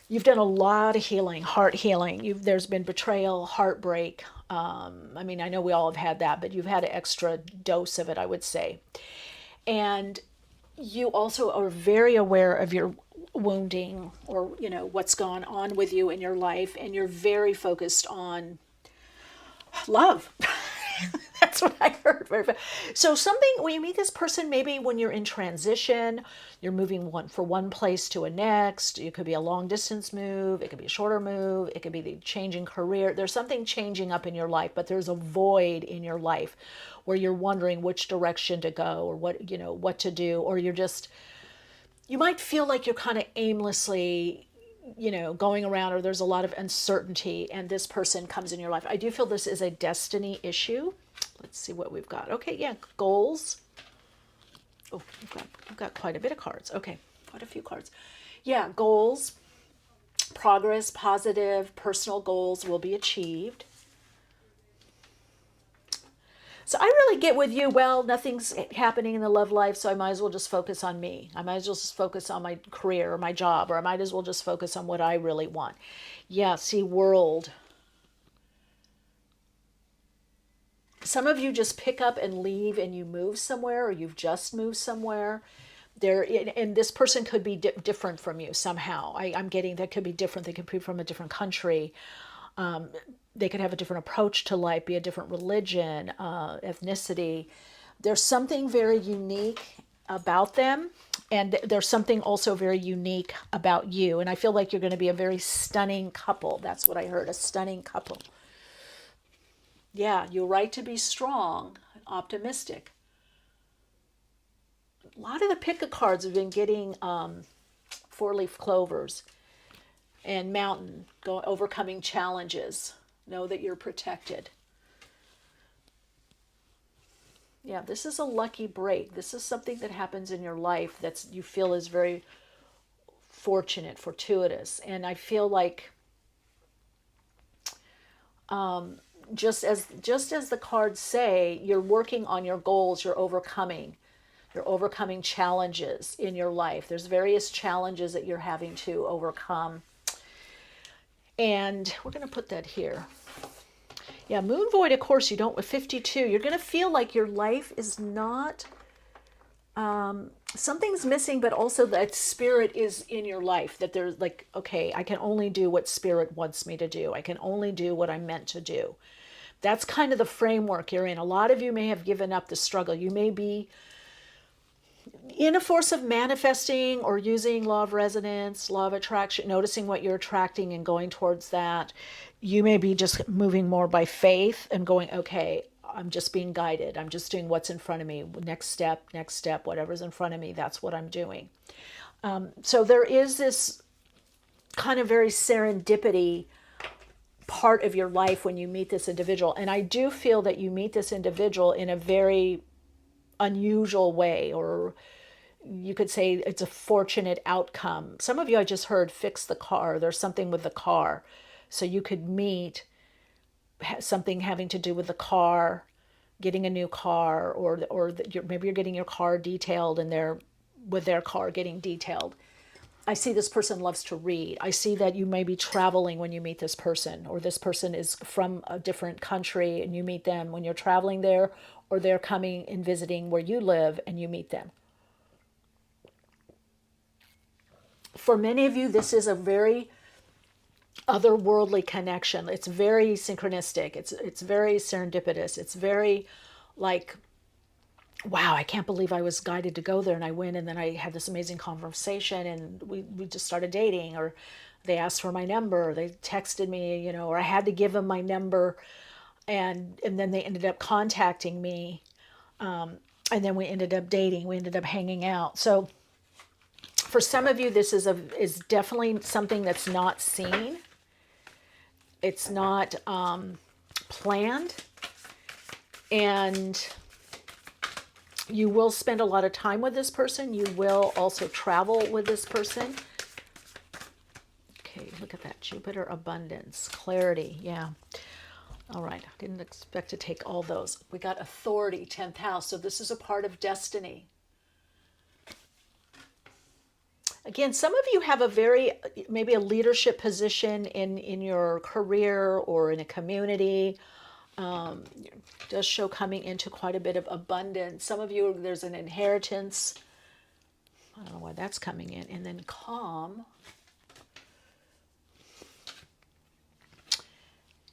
You've done a lot of healing, heart healing. There's been betrayal, heartbreak. I mean, I know we all have had that, but you've had an extra dose of it, I would say. And you also are very aware of your wounding or, you know, what's gone on with you in your life. And you're very focused on love. That's what I heard. So something, when you meet this person, maybe when you're in transition, you're moving from one place to a next. It could be a long distance move. It could be a shorter move. It could be the changing career. There's something changing up in your life, but there's a void in your life where you're wondering which direction to go or what, you know, what to do. Or you might feel like you're kind of aimlessly, you know, going around, or there's a lot of uncertainty, and this person comes in your life. I do feel this is a destiny issue. Let's see what we've got. Okay, yeah, goals. Oh, we've got quite a bit of cards. Okay, quite a few cards. Yeah, goals, progress, positive, personal goals will be achieved. So I really get with you, well, nothing's happening in the love life, so I might as well just focus on me. I might as well just focus on my career or my job, or I might as well just focus on what I really want. Yeah, see, world. Some of you just pick up and leave and you move somewhere, or you've just moved somewhere. And this person could be different from you somehow. I'm getting that could be different. They could be from a different country. They could have a different approach to life, be a different religion, ethnicity. There's something very unique about them, and there's something also very unique about you. And I feel like you're going to be a very stunning couple. That's what I heard, a stunning couple. Yeah, you're right to be strong, optimistic. A lot of the pick-a cards have been getting four-leaf clovers and mountain, overcoming challenges. Know that you're protected. Yeah, this is a lucky break. This is something that happens in your life that you feel is very fortunate, fortuitous. And I feel like just as the cards say, you're working on your goals, you're overcoming challenges in your life. There's various challenges that you're having to overcome. And we're going to put that here. Yeah, moon void, of course, you don't, with 52, you're going to feel like your life is not, something's missing, but also that spirit is in your life, that there's like, okay, I can only do what spirit wants me to do. I can only do what I'm meant to do. That's kind of the framework you're in. A lot of you may have given up the struggle. You may be in a force of manifesting or using law of resonance, law of attraction, noticing what you're attracting and going towards that. You may be just moving more by faith and going, okay, I'm just being guided. I'm just doing what's in front of me. Next step, whatever's in front of me, that's what I'm doing. So there is this kind of very serendipity part of your life when you meet this individual. And I do feel that you meet this individual in a very unusual way, or you could say it's a fortunate outcome. Some of you, I just heard, fix the car. There's something with the car. So you could meet something having to do with the car, getting a new car, or maybe you're getting your car detailed and they're with their car getting detailed. I see this person loves to read. I see that you may be traveling when you meet this person, or this person is from a different country and you meet them when you're traveling there, or they're coming and visiting where you live and you meet them. For many of you, this is a very otherworldly connection. It's very synchronistic. It's very serendipitous. It's very like, wow, I can't believe I was guided to go there, and I went, and then I had this amazing conversation, and we just started dating, or they asked for my number, or they texted me, or I had to give them my number, and then they ended up contacting me, and then we ended up dating. We ended up hanging out. So for some of you, this is definitely something that's not seen. It's not planned, and you will spend a lot of time with this person. You will also travel with this person. Okay, look at that. Jupiter, abundance, clarity. Yeah. All right. I didn't expect to take all those. We got authority, 10th house. So this is a part of destiny. Again, some of you have maybe a leadership position in your career or in a community. Does show coming into quite a bit of abundance. Some of you, there's an inheritance. I don't know why that's coming in. And then calm.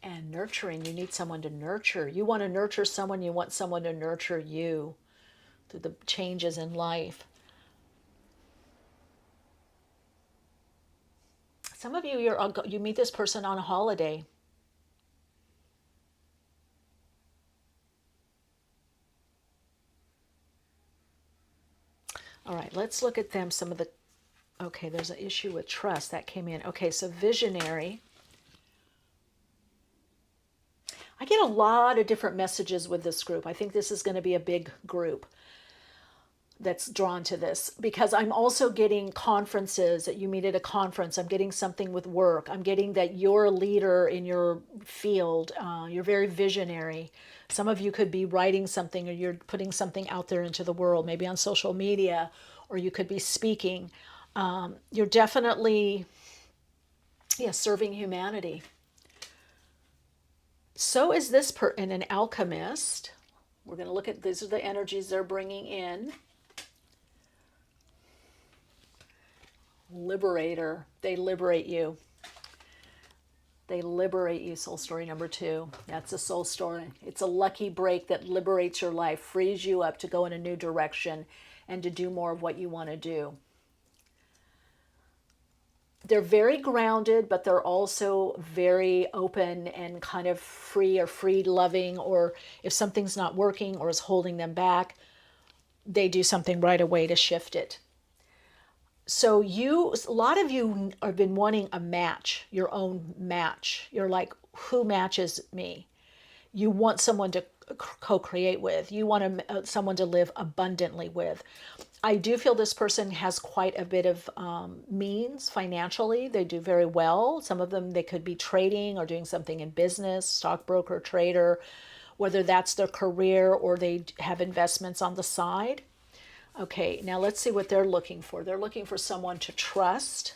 And nurturing. You need someone to nurture. You want to nurture someone. You want someone to nurture you through the changes in life. Some of you, you meet this person on a holiday. All right, let's look at them. Okay, there's an issue with trust that came in. Okay, so visionary. I get a lot of different messages with this group. I think this is going to be a big group that's drawn to this, because I'm also getting conferences that you meet at a conference. I'm getting something with work. I'm getting that you're a leader in your field. You're very visionary. Some of you could be writing something, or you're putting something out there into the world, maybe on social media, or you could be speaking. You're definitely, serving humanity. So is this and an alchemist. We're going to look at, these are the energies they're bringing in. Liberator. They liberate you. They liberate you. Soul story number 2. That's a soul story. It's a lucky break that liberates your life, frees you up to go in a new direction and to do more of what you want to do. They're very grounded, but they're also very open and kind of free or free-loving, or if something's not working or is holding them back, they do something right away to shift it. So a lot of you have been wanting a match, your own match. You're like, who matches me? You want someone to co-create with. You want someone to live abundantly with. I do feel this person has quite a bit of means financially. They do very well. Some of them, they could be trading or doing something in business, stockbroker, trader, whether that's their career or they have investments on the side. Okay, now let's see what they're looking for. They're looking for someone to trust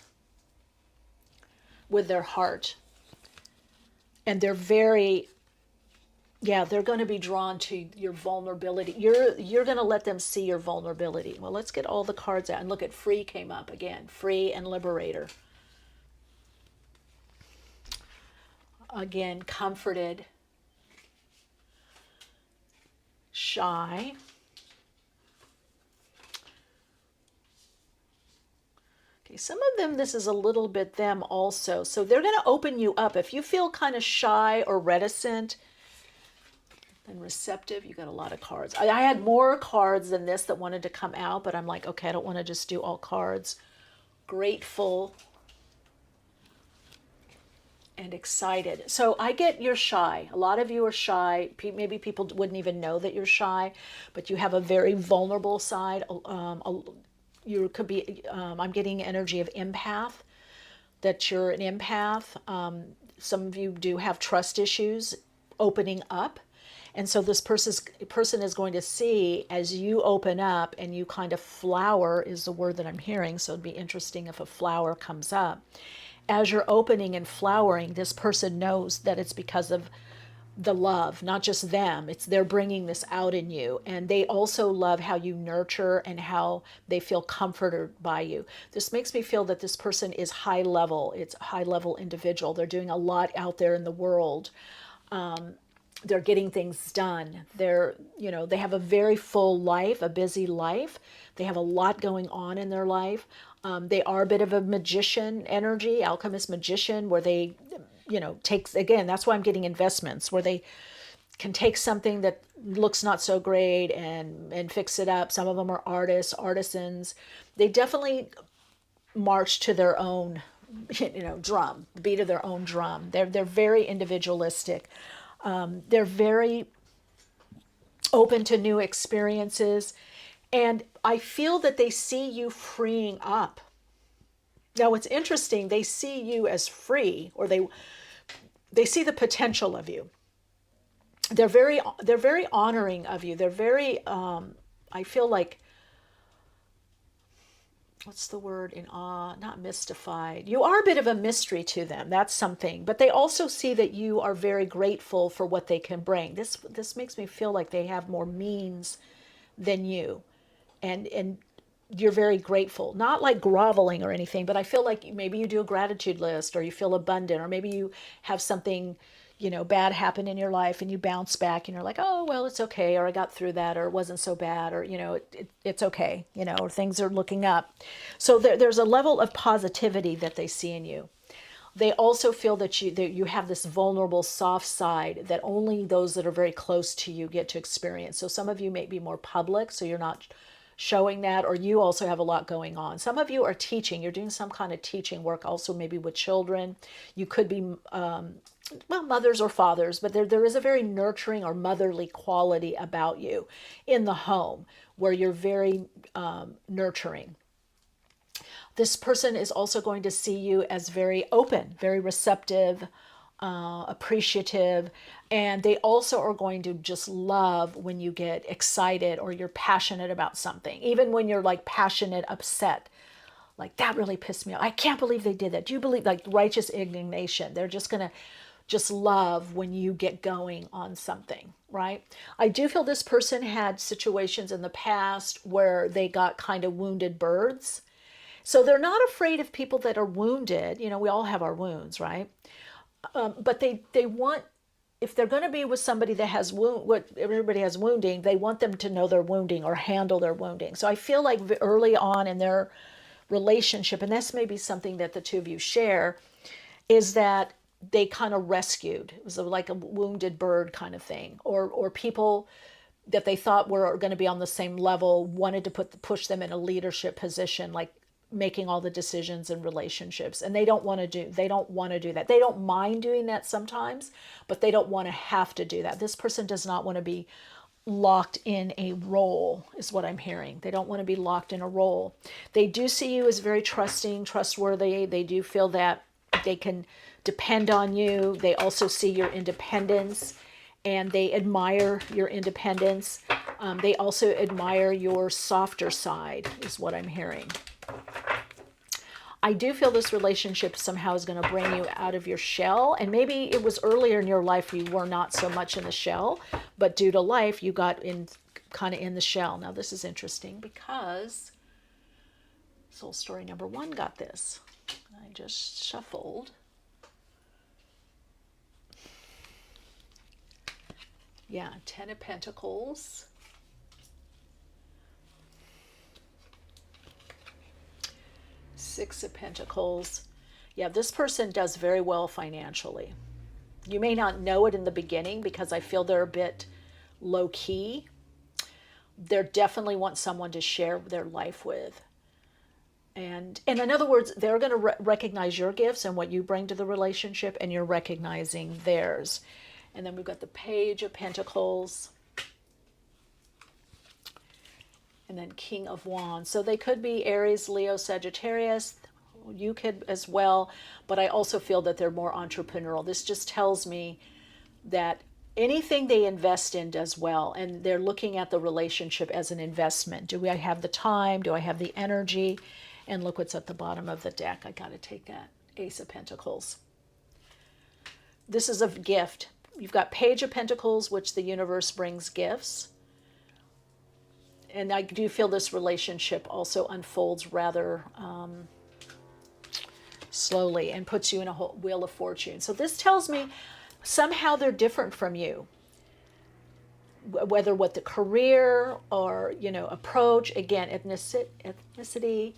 with their heart. And they're very, they're going to be drawn to your vulnerability. You're going to let them see your vulnerability. Well, let's get all the cards out. And look at free came up again. Free and liberator. Again, comforted. Shy. Okay, some of them, this is a little bit them also. So they're going to open you up. If you feel kind of shy or reticent, then receptive, you got a lot of cards. I had more cards than this that wanted to come out, but I'm like, okay, I don't want to just do all cards. Grateful and excited. So I get you're shy. A lot of you are shy. Maybe people wouldn't even know that you're shy, but you have a very vulnerable side. you could be, I'm getting energy of empath, that you're an empath. Some of you do have trust issues opening up. And so this person is going to see as you open up and you kind of flower, is the word that I'm hearing. So it'd be interesting if a flower comes up. As you're opening and flowering, this person knows that it's because of the love, not just them. It's they're bringing this out in you. And they also love how you nurture and how they feel comforted by you. This makes me feel that this person is high level. It's a high level individual. They're doing a lot out there in the world. They're getting things done. They have a very full life, a busy life. They have a lot going on in their life. They are a bit of a magician energy, alchemist magician, where they, takes, again, that's why I'm getting investments, where they can take something that looks not so great and fix it up. Some of them are artists, artisans. They definitely march to their own, drum, beat of their own drum. They're very individualistic. They're very open to new experiences. And I feel that they see you freeing up. Now, what's interesting, they see you as free, or they see the potential of you. They're very honoring of you. They're very, I feel like, what's the word, in awe, not mystified. You are a bit of a mystery to them. That's something. But they also see that you are very grateful for what they can bring. This makes me feel like they have more means than you. And you're very grateful. Not like groveling or anything, but I feel like maybe you do a gratitude list, or you feel abundant, or maybe you have something, bad happen in your life and you bounce back and you're like, oh, well, it's okay. Or I got through that, or it wasn't so bad, or, it's okay, or things are looking up. So there's a level of positivity that they see in you. They also feel that you have this vulnerable, soft side that only those that are very close to you get to experience. So some of you may be more public, so you're not showing that, or you also have a lot going on. Some of you are teaching. You're doing some kind of teaching work, also maybe with children. You could be, mothers or fathers, but there is a very nurturing or motherly quality about you in the home, where you're very nurturing. This person is also going to see you as very open, very receptive, appreciative, and they also are going to just love when you get excited or you're passionate about something, even when you're like passionate, upset. Like, that really pissed me off. I can't believe they did that. Do you believe, like, righteous indignation? They're just going to just love when you get going on something, right? I do feel this person had situations in the past where they got kind of wounded birds. So they're not afraid of people that are wounded. We all have our wounds, right? But they want, if they're going to be with somebody that has what everybody has wounding, they want them to know their wounding or handle their wounding. So I feel like early on in their relationship, and this may be something that the two of you share, is that they kind of rescued. It was like a wounded bird kind of thing, or people that they thought were going to be on the same level wanted to push them in a leadership position, like making all the decisions in relationships, and they don't want to do that. They don't mind doing that sometimes, but they don't want to have to do that. This person does not want to be locked in a role, is what I'm hearing. They don't want to be locked in a role. They do see you as very trusting, trustworthy. They do feel that they can depend on you. They also see your independence, and they admire your independence. They also admire your softer side, is what I'm hearing. I do feel this relationship somehow is going to bring you out of your shell. And maybe it was earlier in your life where you were not so much in the shell, but due to life, you got in kind of in the shell. Now, this is interesting because soul story number 1 got this. I just shuffled. Yeah, 10 of Pentacles. Six of Pentacles. Yeah, this person does very well financially. You may not know it in the beginning because I feel they're a bit low key. They definitely want someone to share their life with. And in other words, they're going to recognize your gifts and what you bring to the relationship, and you're recognizing theirs. And then we've got the Page of Pentacles. and then King of Wands. So they could be Aries, Leo, Sagittarius. You could as well, but I also feel that they're more entrepreneurial. This just tells me that anything they invest in does well, and they're looking at the relationship as an investment. Do I have the time? Do I have the energy? And look what's at the bottom of the deck. I got to take that. Ace of Pentacles. This is a gift. You've got Page of Pentacles, which the universe brings gifts. And I do feel this relationship also unfolds rather slowly and puts you in a whole wheel of fortune. So this tells me somehow they're different from you. Whether what the career or, approach, again, ethnicity,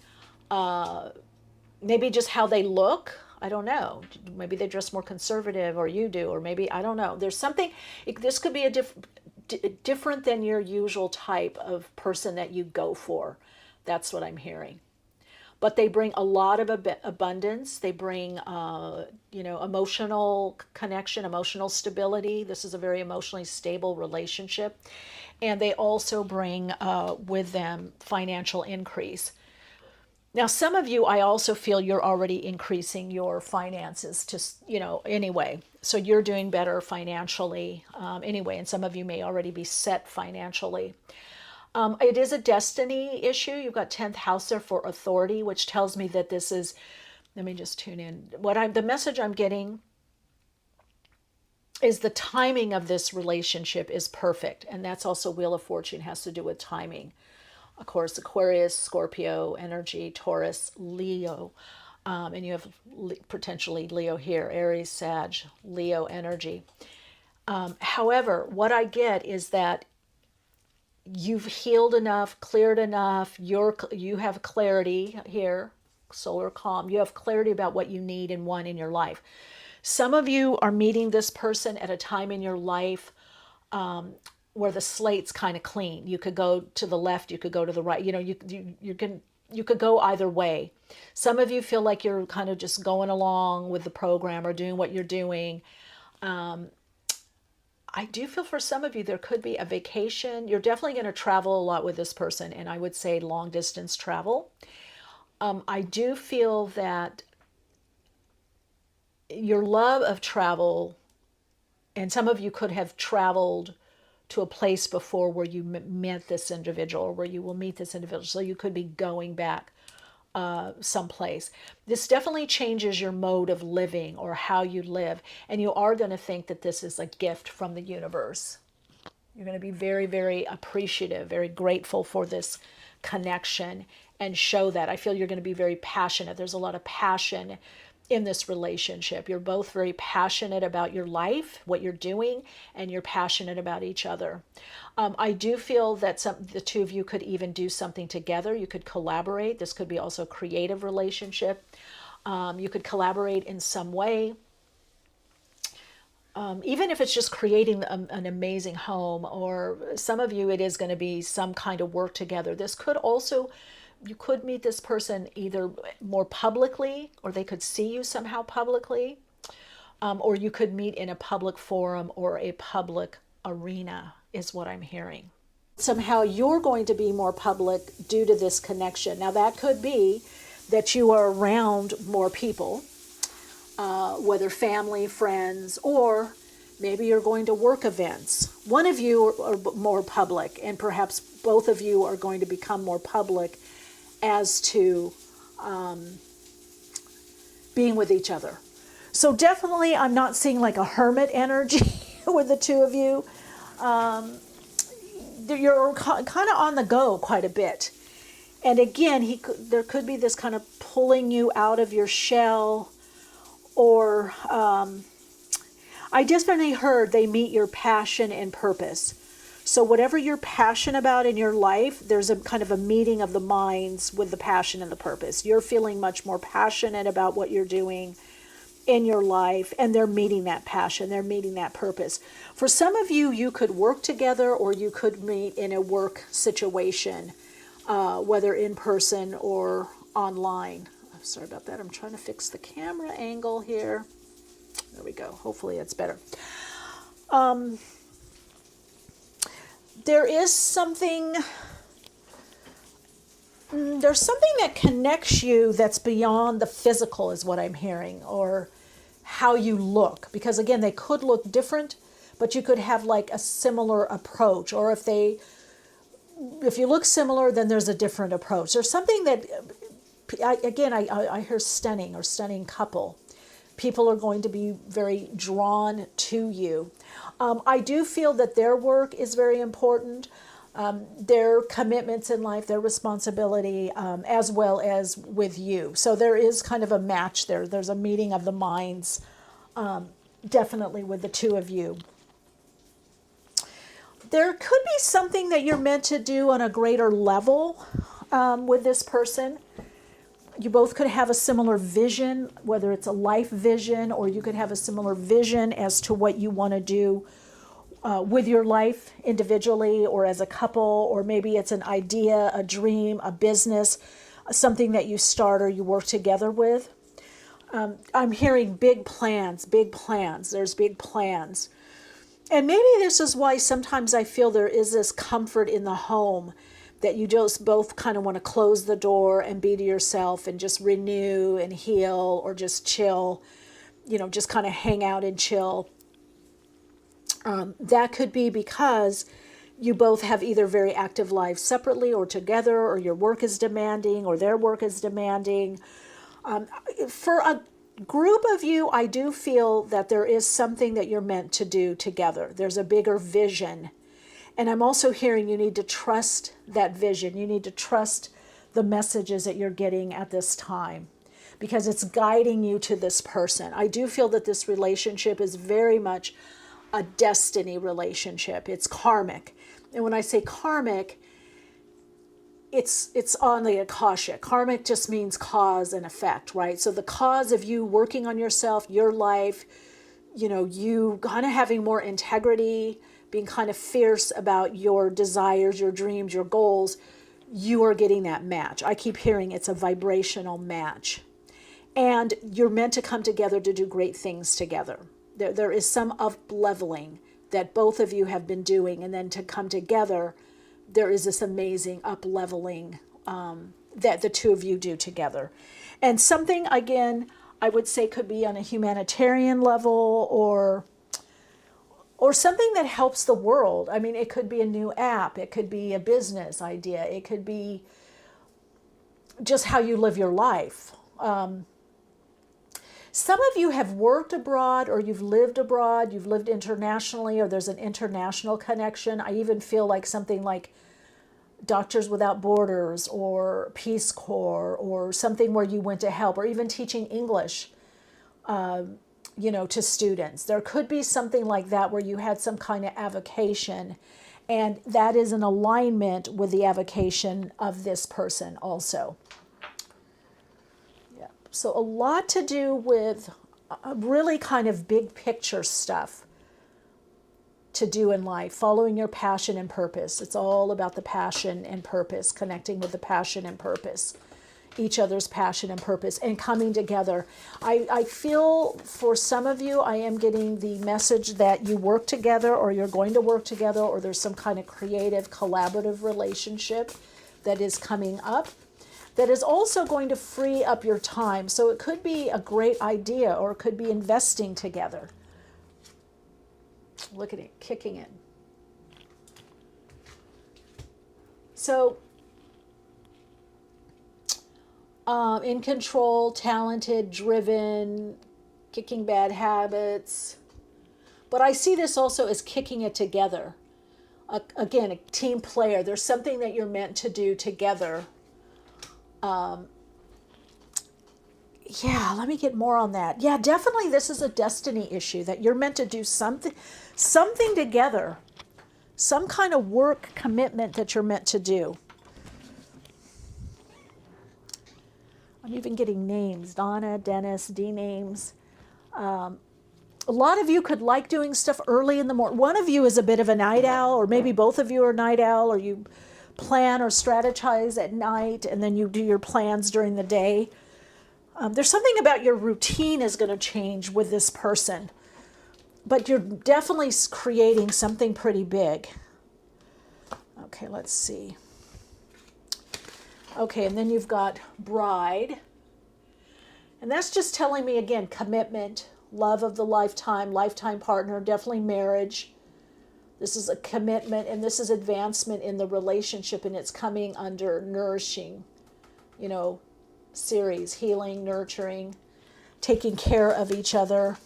maybe just how they look. I don't know. Maybe they dress more conservative or you do, or maybe, I don't know. There's something, this could be a different than your usual type of person that you go for. That's what I'm hearing. But they bring a lot of abundance. They bring, emotional connection, emotional stability. This is a very emotionally stable relationship. And they also bring with them financial increase. Now, some of you, I also feel you're already increasing your finances to, anyway. So you're doing better financially anyway. And some of you may already be set financially. It is a destiny issue. You've got 10th house there for authority, which tells me that this is, let me just tune in. The message I'm getting is the timing of this relationship is perfect. And that's also Wheel of Fortune, has to do with timing. Of course, Aquarius, Scorpio energy, Taurus, Leo. And you have potentially Leo here, Aries, Sag, Leo energy. However, what I get is that you've healed enough, cleared enough, you have clarity here, solar calm. You have clarity about what you need and want in your life. Some of you are meeting this person at a time in your life where the slate's kind of clean. You could go to the left, you could go to the right. You could go either way. Some of you feel like you're kind of just going along with the program or doing what you're doing. I do feel for some of you there could be a vacation. You're definitely going to travel a lot with this person, and I would say long distance travel. I do feel that your love of travel, and some of you could have traveled to a place before where you met this individual, or where you will meet this individual, so you could be going back someplace. This definitely changes your mode of living or how you live, and you are going to think that this is a gift from the universe. You're going to be very, very appreciative, very grateful for this connection, and show that. I feel you're going to be very passionate. There's a lot of passion in this relationship. You're both very passionate about your life, what you're doing, and you're passionate about each other. I do feel that the two of you could even do something together. You could collaborate. This could be also a creative relationship. You could collaborate in some way. Even if it's just creating an amazing home, or some of you, it is going to be some kind of work together. This could also, you could meet this person either more publicly, or they could see you somehow publicly, or you could meet in a public forum or a public arena, is what I'm hearing. Somehow you're going to be more public due to this connection. Now that could be that you are around more people, whether family, friends, or maybe you're going to work events. One of you are more public, and perhaps both of you are going to become more public as to being with each other. So definitely I'm not seeing like a hermit energy with the two of you. You're kind of on the go quite a bit. And again, there could be this kind of pulling you out of your shell, or I definitely heard they meet your passion and purpose. So whatever you're passionate about in your life, there's a kind of a meeting of the minds with the passion and the purpose. You're feeling much more passionate about what you're doing in your life, and they're meeting that passion, they're meeting that purpose. For some of you, you could work together, or you could meet in a work situation, whether in person or online. I'm sorry about that. I'm trying to fix the camera angle here. There we go. Hopefully it's better. There is something there's something that connects you that's beyond the physical is what I'm hearing, or how you look. Because again, they could look different, but you could have like a similar approach. Or if you look similar, then there's a different approach. There's something that, I hear stunning or stunning couple. People are going to be very drawn to you. I do feel that their work is very important. Their commitments in life, their responsibility, as well as with you. So there is kind of a match there. There's a meeting of the minds, definitely with the two of you. There could be something that you're meant to do on a greater level with this person. You both could have a similar vision, whether it's a life vision, or you could have a similar vision as to what you want to do with your life individually or as a couple, or maybe it's an idea, a dream, a business, something that you start or you work together with. I'm hearing big plans, big plans. There's big plans. And maybe this is why sometimes I feel there is this comfort in the home, that you just both kind of want to close the door and be to yourself and just renew and heal, or just chill, just kind of hang out and chill. That could be because you both have either very active lives separately or together, or your work is demanding or their work is demanding. For a group of you, I do feel that there is something that you're meant to do together. There's a bigger vision. And I'm also hearing you need to trust that vision. You need to trust the messages that you're getting at this time, because it's guiding you to this person. I do feel that this relationship is very much a destiny relationship. It's karmic. And when I say karmic, it's on the Akashic. Karmic just means cause and effect, right? So the cause of you working on yourself, your life, you kind of having more integrity, being kind of fierce about your desires, your dreams, your goals, you are getting that match. I keep hearing it's a vibrational match. And you're meant to come together to do great things together. There is some up-leveling that both of you have been doing, and then to come together, there is this amazing up-leveling that the two of you do together. And something, again, I would say could be on a humanitarian level, or something that helps the world. I mean, it could be a new app. It could be a business idea. It could be just how you live your life. Some of you have worked abroad, or you've lived abroad, you've lived internationally, or there's an international connection. I even feel like something like Doctors Without Borders or Peace Corps, or something where you went to help, or even teaching English, to students. There could be something like that where you had some kind of avocation, and that is in alignment with the avocation of this person also. Yeah. So a lot to do with really kind of big picture stuff to do in life, following your passion and purpose. It's all about the passion and purpose, connecting with the passion and purpose, each other's passion and purpose, and coming together. I feel for some of you, I am getting the message that you work together, or you're going to work together, or there's some kind of creative, collaborative relationship that is coming up that is also going to free up your time. So it could be a great idea, or it could be investing together. Look at it, kicking in. So, in control, talented, driven, kicking bad habits. But I see this also as kicking it together. Again, a team player. There's something that you're meant to do together. Yeah, let me get more on that. Yeah, definitely this is a destiny issue, that you're meant to do something together. Some kind of work commitment that you're meant to do. I'm even getting names, Donna, Dennis, D names. A lot of you could like doing stuff early in the morning. One of you is a bit of a night owl, or maybe both of you are night owl, or you plan or strategize at night, and then you do your plans during the day. There's something about your routine is going to change with this person, but you're definitely creating something pretty big. Okay, let's see. Okay, and then you've got bride. And that's just telling me, again, commitment, love of the lifetime, lifetime partner, definitely marriage. This is a commitment, and this is advancement in the relationship, and it's coming under nourishing, series, healing, nurturing, taking care of each other.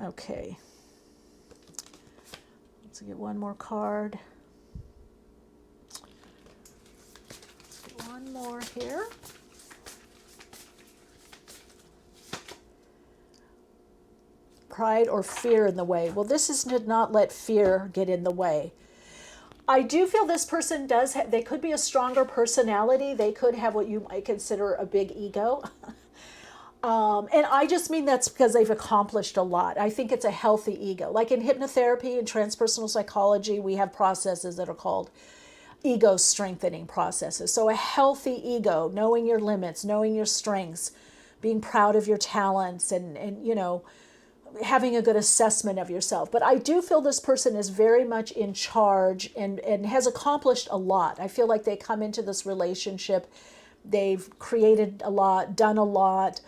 Okay. Let's get one more card. One more here. Pride or fear in the way. Well, this is to not let fear get in the way. I do feel this person does they could be a stronger personality. They could have what you might consider a big ego. And I just mean that's because they've accomplished a lot. I think it's a healthy ego. Like in hypnotherapy and transpersonal psychology, we have processes that are called ego strengthening processes. So a healthy ego, knowing your limits, knowing your strengths, being proud of your talents, and having a good assessment of yourself. But I do feel this person is very much in charge and has accomplished a lot. I feel like they come into this relationship, they've created a lot, done a lot.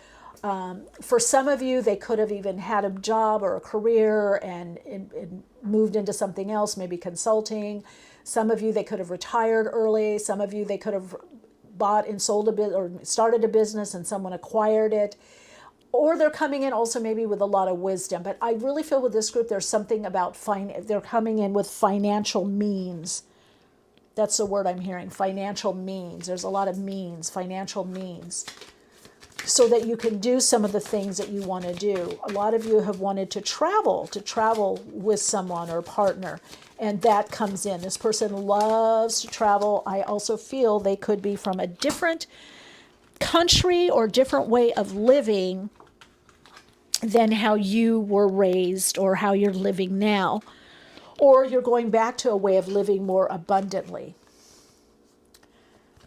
For some of you, they could have even had a job or a career and moved into something else, maybe consulting. Some of you, they could have retired early. Some of you, they could have bought and sold a bit or started a business and someone acquired it. Or they're coming in also maybe with a lot of wisdom. But I really feel with this group, there's something about they're coming in with financial means. That's the word I'm hearing, financial means. There's a lot of means, financial means, so that you can do some of the things that you want to do. A lot of you have wanted to travel with someone or partner, and that comes in. This person loves to travel. I also feel they could be from a different country or different way of living than how you were raised or how you're living now. Or you're going back to a way of living more abundantly.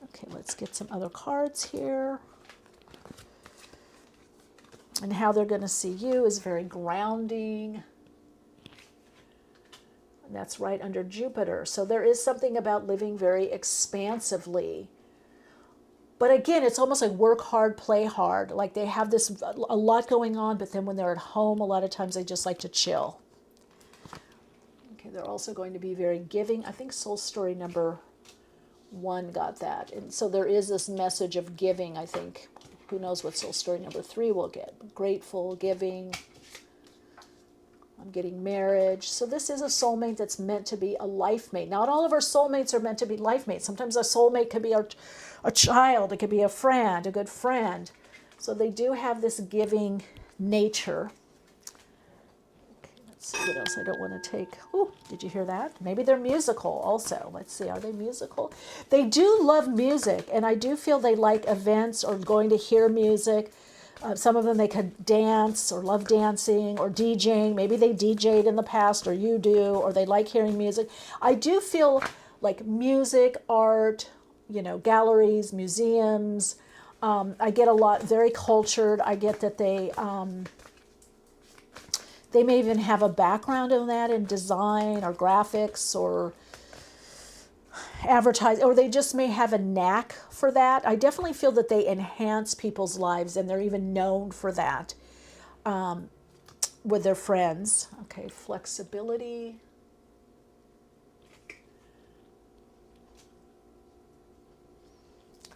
Okay, let's get some other cards here. And how they're going to see you is very grounding. And that's right under Jupiter. So there is something about living very expansively. But again, it's almost like work hard, play hard. Like they have a lot going on, but then when they're at home, a lot of times they just like to chill. Okay, they're also going to be very giving. I think Soul Story number 1 got that. And so there is this message of giving, I think. Who knows what Soul Story number 3 will get. Grateful, giving. I'm getting marriage. So this is a soulmate that's meant to be a life mate. Not all of our soulmates are meant to be life mates. Sometimes a soulmate could be a child. It could be a friend, a good friend. So they do have this giving nature. Okay, let's see what else I don't want to take. Oh, did you hear that? Maybe they're musical also. Let's see, are they musical? They do love music, and I do feel they like events or going to hear music. Some of them, they could dance or love dancing or DJing. Maybe they DJ'd in the past, or you do, or they like hearing music. I do feel like music, art, galleries, museums. I get a lot, very cultured. I get that they may even have a background in that, in design or graphics or advertise, or they just may have a knack for that. I definitely feel that they enhance people's lives, and they're even known for that with their friends. Okay, flexibility.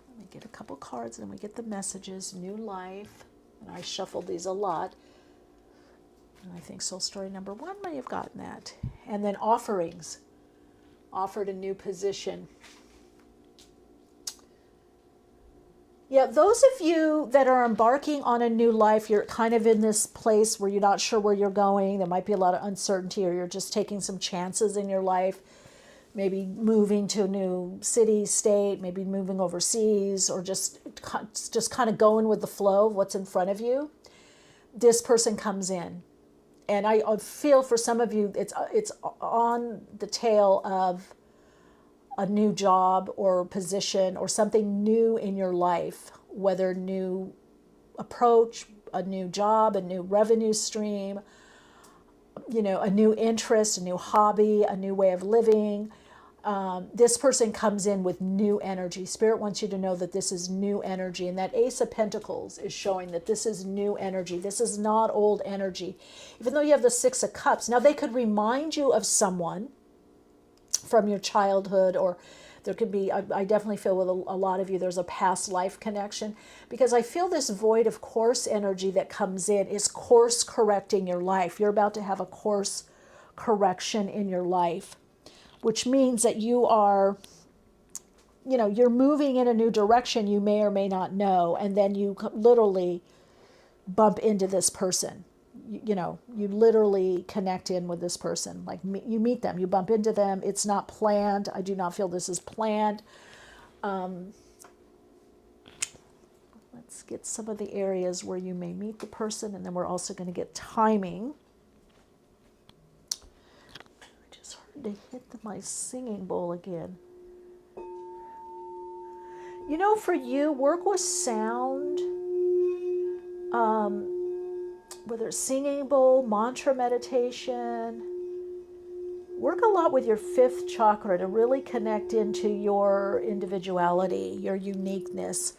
Let me get a couple cards, and then we get the messages. New life, and I shuffled these a lot. And I think Soul Story number 1 may have gotten that. And then offerings. Offered a new position. Yeah, those of you that are embarking on a new life, you're kind of in this place where you're not sure where you're going. There might be a lot of uncertainty, or you're just taking some chances in your life. Maybe moving to a new city, state, maybe moving overseas, or just kind of going with the flow of what's in front of you. This person comes in. And I feel for some of you, it's on the tail of a new job or position or something new in your life, whether new approach, a new job, a new revenue stream, a new interest, a new hobby, a new way of living. this person comes in with new energy. Spirit wants you to know that this is new energy, and that Ace of Pentacles is showing that this is new energy. This is not old energy. Even though you have the Six of Cups, now they could remind you of someone from your childhood, or there could be, I definitely feel with a lot of you, there's a past life connection, because I feel this void of course energy that comes in is course correcting your life. You're about to have a course correction in your life, which means that you are, you're moving in a new direction you may or may not know, and then you literally bump into this person. You literally connect in with this person. Like you meet them, you bump into them. It's not planned. I do not feel this is planned. Let's get some of the areas where you may meet the person, and then we're also going to get timing. I just heard to hit my singing bowl again. For you, work with sound. Whether it's singing bowl, mantra meditation, work a lot with your fifth chakra to really connect into your individuality, your uniqueness.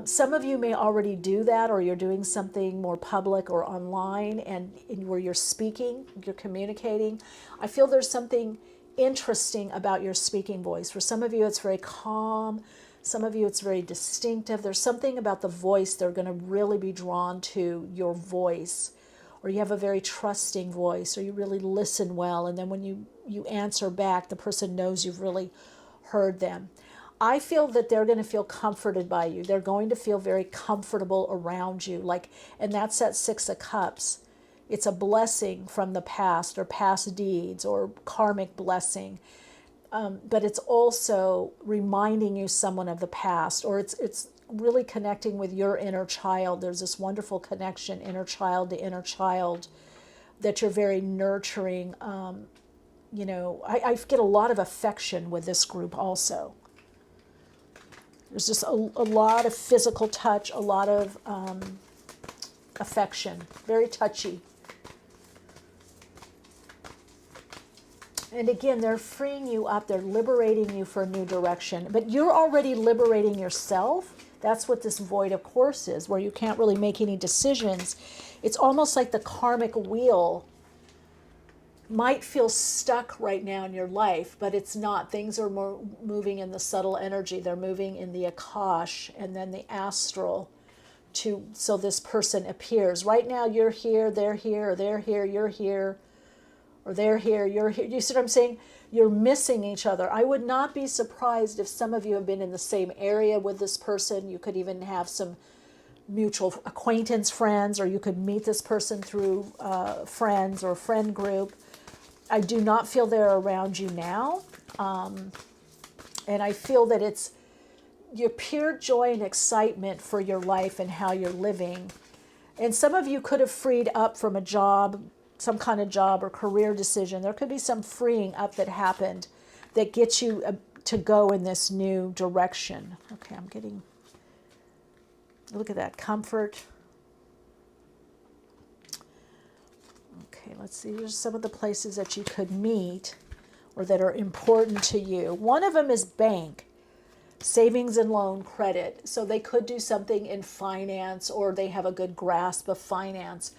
Some of you may already do that, or you're doing something more public or online, and where you're speaking, you're communicating. I feel there's something interesting about your speaking voice. For some of you, it's very calm. Some of you, it's very distinctive. There's something about the voice. They're going to really be drawn to your voice, or you have a very trusting voice, or you really listen well. And then when you answer back, the person knows you've really heard them. I feel that they're going to feel comforted by you. They're going to feel very comfortable around you. And that's that Six of Cups. It's a blessing from the past, or past deeds, or karmic blessing. But it's also reminding you someone of the past, or it's really connecting with your inner child. There's this wonderful connection, inner child to inner child, that you're very nurturing. I get a lot of affection with this group also. There's just a lot of physical touch, a lot of affection, very touchy. And again, they're freeing you up. They're liberating you for a new direction. But you're already liberating yourself. That's what this void of course is, where you can't really make any decisions. It's almost like the karmic wheel might feel stuck right now in your life, but it's not. Things are more moving in the subtle energy. They're moving in the Akash and then the astral, so this person appears. Right now, you're here, they're here, or they're here, you're here. Or they're here, you're here. You see what I'm saying? You're missing each other. I would not be surprised if some of you have been in the same area with this person. You could even have some mutual acquaintance friends, or you could meet this person through friends or friend group. I do not feel they're around you now. And I feel that it's your pure joy and excitement for your life and how you're living. And some of you could have freed up from a job, some kind of job or career decision. There could be some freeing up that happened that gets you to go in this new direction. Okay, look at that, comfort. Okay, let's see, here's some of the places that you could meet or that are important to you. One of them is bank, savings and loan credit. So they could do something in finance, or they have a good grasp of finance.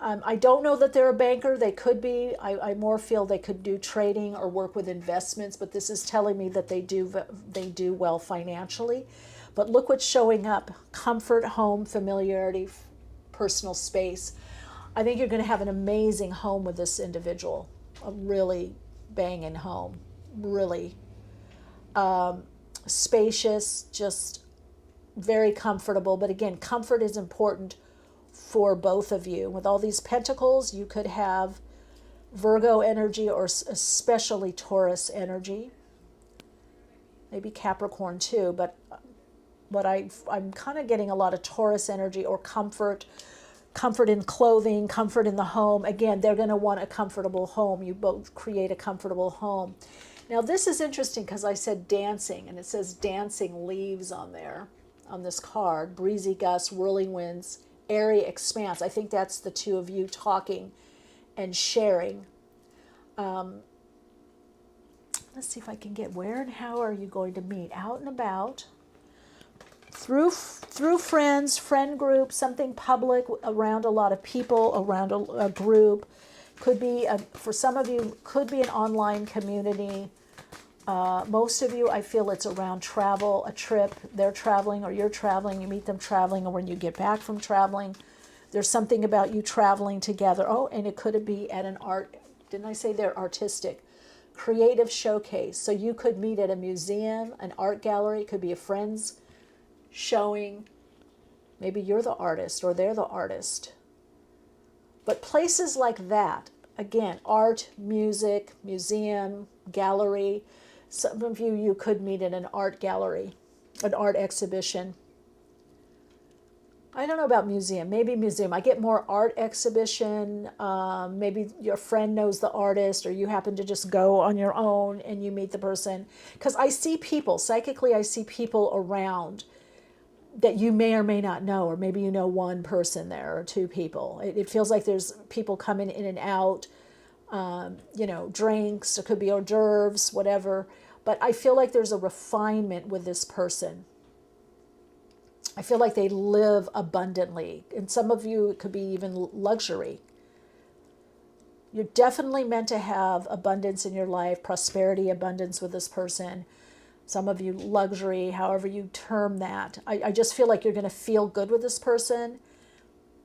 I don't know that they're a banker. They could be. I more feel they could do trading or work with investments, but this is telling me that they do well financially. But look what's showing up: comfort, home, familiarity, personal space. I think you're going to have an amazing home with this individual, a really banging home, really spacious, just very comfortable. But again, comfort is important for both of you. With all these pentacles, you could have Virgo energy, or especially Taurus energy, maybe Capricorn too, but I'm kind of getting a lot of Taurus energy, or comfort in clothing, comfort in the home. Again, they're going to want a comfortable home. You both create a comfortable home. Now this is interesting because I said dancing, and it says dancing leaves on there, on this card. Breezy gusts, whirling winds, airy expanse. I think that's the two of you talking and sharing. Let's see if I can get where and how are you going to meet? Out and about, through friends, friend group, something public, around a lot of people, around a group. Could be, for some of you, could be an online community. Most of you, I feel it's around travel, a trip. They're traveling or you're traveling. You meet them traveling, or when you get back from traveling, there's something about you traveling together. Oh, and it could be at an art, didn't I say they're artistic? Creative showcase. So you could meet at a museum, an art gallery. It could be a friend's showing. Maybe you're the artist or they're the artist. But places like that, again, art, music, museum, gallery. Some of you could meet at an art gallery, an art exhibition. I don't know about museum, maybe museum. I get more art exhibition. Maybe your friend knows the artist, or you happen to just go on your own and you meet the person. Because I see people, psychically I see people around that you may or may not know, or maybe you know one person there or two people. It feels like there's people coming in and out, drinks, it could be hors d'oeuvres, whatever. But I feel like there's a refinement with this person. I feel like they live abundantly. And some of you, it could be even luxury. You're definitely meant to have abundance in your life, prosperity, abundance with this person. Some of you, luxury, however you term that. I just feel like you're going to feel good with this person.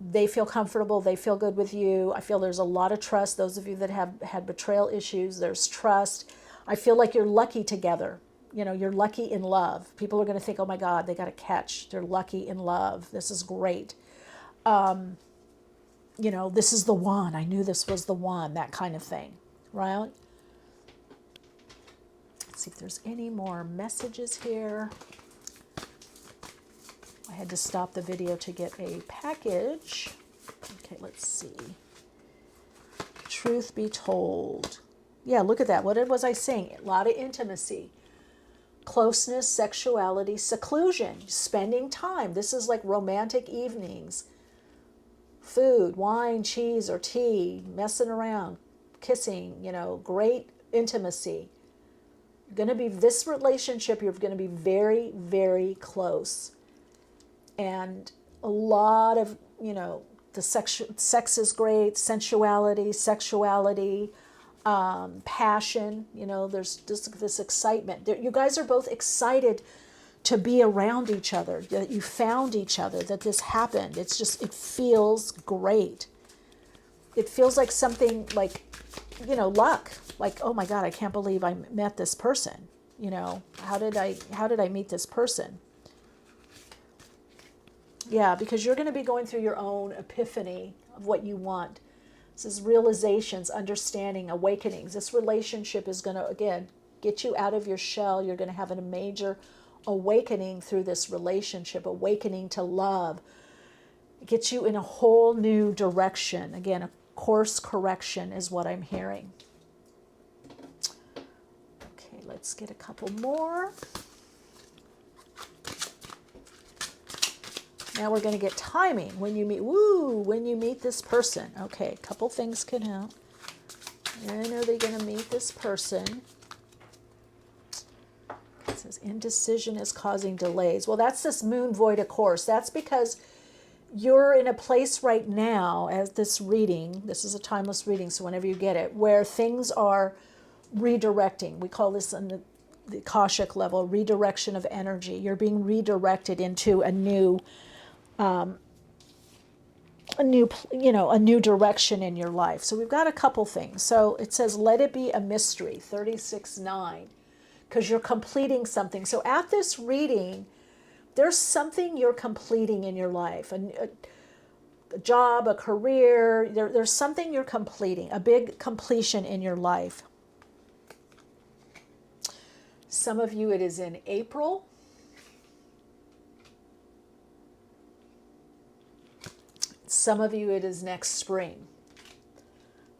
They feel comfortable. They feel good with you. I feel there's a lot of trust. Those of you that have had betrayal issues, there's trust. I feel like you're lucky together. You're lucky in love. People are going to think, oh my God, they got a catch. They're lucky in love. This is great. This is the one. I knew this was the one, that kind of thing, right? Let's see if there's any more messages here. I had to stop the video to get a package. Okay, let's see. Truth be told. Yeah, look at that. What was I saying? A lot of intimacy. Closeness, sexuality, seclusion, spending time. This is like romantic evenings. Food, wine, cheese, or tea, messing around, kissing, great intimacy. This relationship, you're going to be very, very close. And a lot of, the sex is great, sensuality, sexuality, passion, there's this excitement. You guys are both excited to be around each other, that you found each other, that this happened. It feels great. It feels like something like, luck. Like, oh my God, I can't believe I met this person. How did I meet this person? Yeah, because you're going to be going through your own epiphany of what you want. This is realizations, understanding, awakenings. This relationship is going to, again, get you out of your shell. You're going to have a major awakening through this relationship, awakening to love. It gets you in a whole new direction. Again, a course correction is what I'm hearing. Okay, let's get a couple more. Now we're going to get timing when you meet this person. Okay, a couple things can help. When are they going to meet this person? It says indecision is causing delays. Well, that's this moon void of course. That's because you're in a place right now, as this reading, this is a timeless reading, so whenever you get it, where things are redirecting. We call this on the Akashic level, redirection of energy. You're being redirected into a new direction in your life. So we've got a couple things. So it says, let it be a mystery, 36:9, because you're completing something. So at this reading, there's something you're completing in your life, a job, a career. There's something you're completing, a big completion in your life. Some of you, it is in April. Some of you, it is next spring.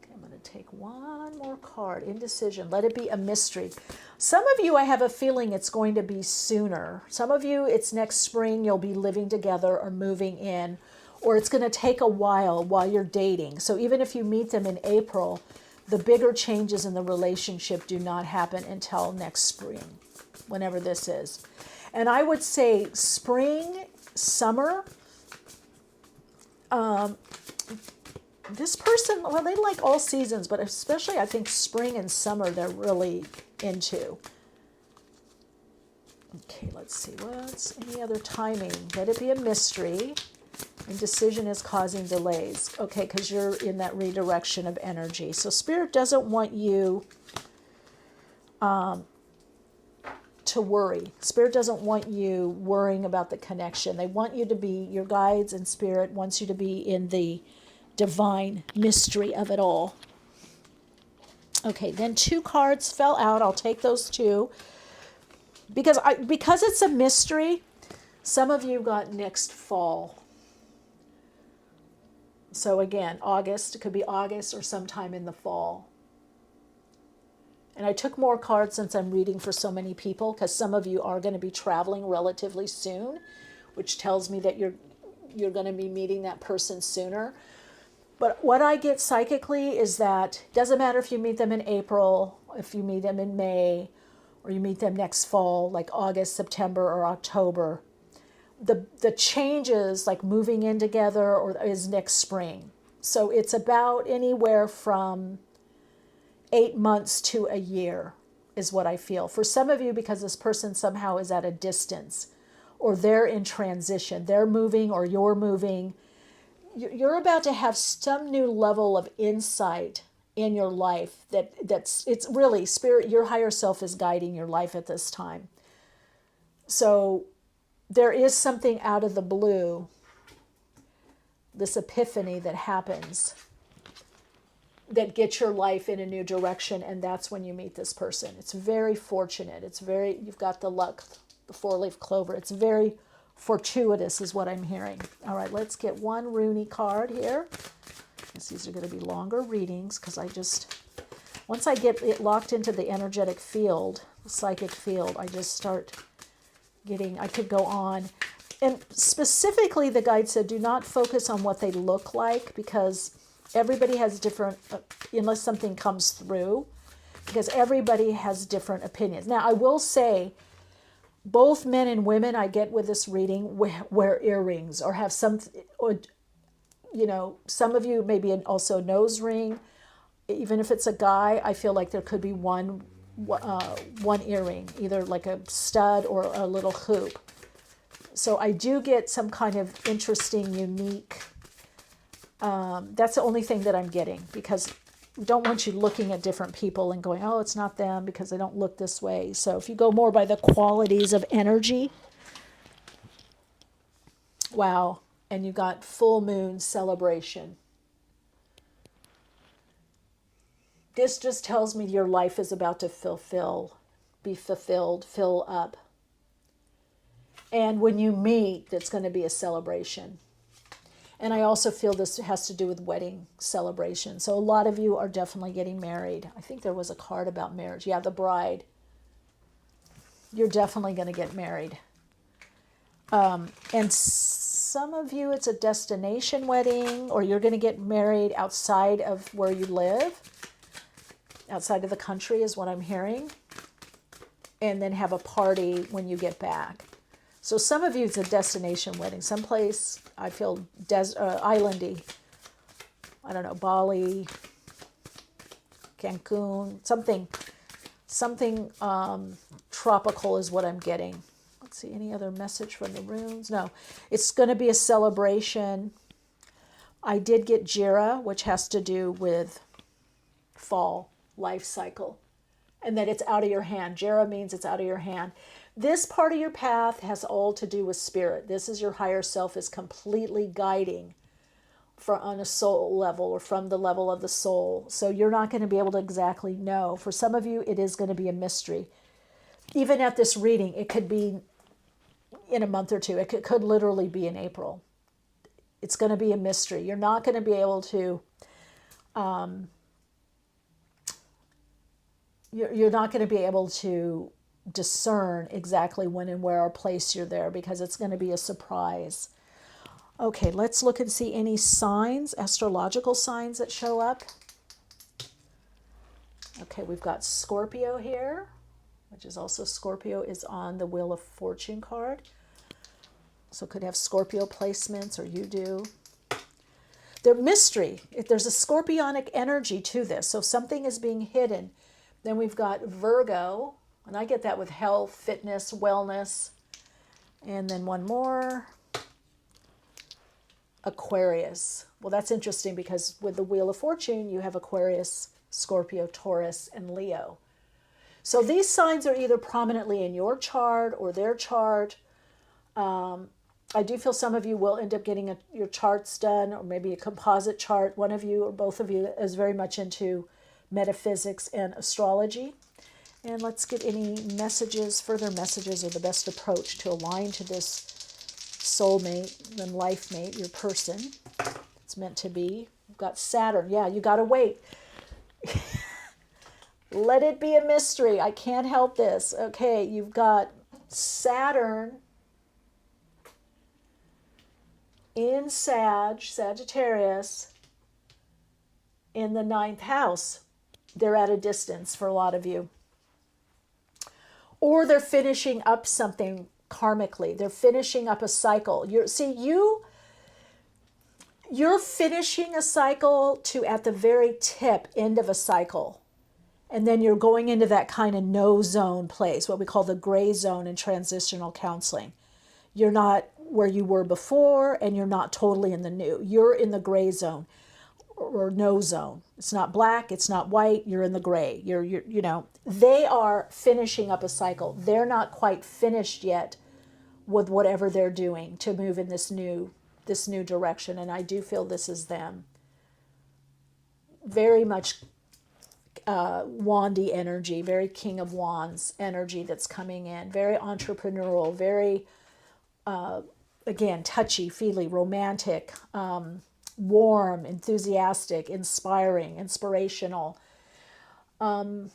Okay, I'm going to take one more card. Indecision. Let it be a mystery. Some of you, I have a feeling it's going to be sooner. Some of you, it's next spring. You'll be living together or moving in, or it's going to take a while you're dating. So even if you meet them in April, the bigger changes in the relationship do not happen until next spring, whenever this is. And I would say spring, summer, this person, well, they like all seasons, but especially I think spring and summer they're really into. Okay, let's see. What's any other timing? Let it be a mystery. Indecision is causing delays. Okay, because you're in that redirection of energy. So Spirit doesn't want you to worry. Spirit doesn't want you worrying about the connection. They want you to be, your guides and Spirit wants you to be in the divine mystery of it all. Okay, then 2 cards fell out. I'll take those 2. Because it's a mystery, some of you got next fall. So again, August, it could be August or sometime in the fall. And I took more cards since I'm reading for so many people, because some of you are going to be traveling relatively soon, which tells me that you're going to be meeting that person sooner. But what I get psychically is that it doesn't matter if you meet them in April, if you meet them in May, or you meet them next fall, like August, September, or October. The changes, like moving in together, or is next spring. So it's about anywhere from 8 months to a year is what I feel. For some of you, because this person somehow is at a distance, or they're in transition, they're moving or you're moving, you're about to have some new level of insight in your life it's really Spirit, your higher self is guiding your life at this time. So there is something out of the blue, this epiphany that happens that gets your life in a new direction, and that's when you meet this person. It's very fortunate. You've got the luck, the 4-leaf clover. It's very fortuitous is what I'm hearing. All right, let's get one Rooney card here. These are going to be longer readings because once I get it locked into the energetic field, the psychic field, I just start I could go on. And specifically, the guide said, do not focus on what they look like, because everybody has different, unless something comes through, because everybody has different opinions. Now, I will say, both men and women I get with this reading wear earrings or have some, or some of you maybe also a nose ring. Even if it's a guy, I feel like there could be one earring, either like a stud or a little hoop. So I do get some kind of interesting, unique, that's the only thing that I'm getting, because we don't want you looking at different people and going, oh, it's not them because they don't look this way. So if you go more by the qualities of energy, wow. And you got full moon celebration. This just tells me your life is about to be fulfilled, fill up. And when you meet, it's going to be a celebration. And I also feel this has to do with wedding celebration. So a lot of you are definitely getting married. I think there was a card about marriage. Yeah, the bride. You're definitely going to get married. And some of you, it's a destination wedding, or you're going to get married outside of where you live. Outside of the country is what I'm hearing. And then have a party when you get back. So some of you, it's a destination wedding. Someplace, I feel, islandy. I don't know, Bali, Cancun, something tropical is what I'm getting. Let's see, any other message from the runes? No, it's going to be a celebration. I did get Jira, which has to do with fall life cycle, and that it's out of your hand. Jira means it's out of your hand. This part of your path has all to do with spirit. This is your higher self is completely guiding on a soul level, or from the level of the soul. So you're not going to be able to exactly know. For some of you, it is going to be a mystery. Even at this reading, it could be in a month or two. It could literally be in April. It's going to be a mystery. You're not going to be able to you're not going to be able to discern exactly when and where or place you're there, because it's going to be a surprise. Okay, let's look and see any signs, astrological signs that show up. Okay, we've got Scorpio here, which is also Scorpio is on the Wheel of Fortune card. So could have Scorpio placements, or you do. They're mystery. There's a scorpionic energy to this. So something is being hidden. Then we've got Virgo, and I get that with health, fitness, wellness. And then one more, Aquarius. Well, that's interesting because with the Wheel of Fortune, you have Aquarius, Scorpio, Taurus, and Leo. So these signs are either prominently in your chart or their chart. I do feel some of you will end up getting your charts done, or maybe a composite chart. One of you or both of you is very much into metaphysics and astrology. And let's get any messages, further messages, or the best approach to align to this soulmate and life mate, your person. It's meant to be. We've got Saturn. Yeah, you got to wait. Let it be a mystery. I can't help this. Okay, you've got Saturn in Sagittarius in the 9th house. They're at a distance for a lot of you. Or they're finishing up something karmically. They're finishing up a cycle. You're finishing a cycle to at the very end of a cycle. And then you're going into that kind of no zone place, what we call the gray zone in transitional counseling. You're not where you were before, and you're not totally in the new. You're in the gray zone or no zone. It's not black, it's not white, you're in the gray. They are finishing up a cycle. They're not quite finished yet with whatever they're doing to move in this new direction, and I do feel this is them. Very much wandy energy, very King of Wands energy that's coming in, very entrepreneurial, very again, touchy-feely, romantic, warm, enthusiastic, inspiring, inspirational. You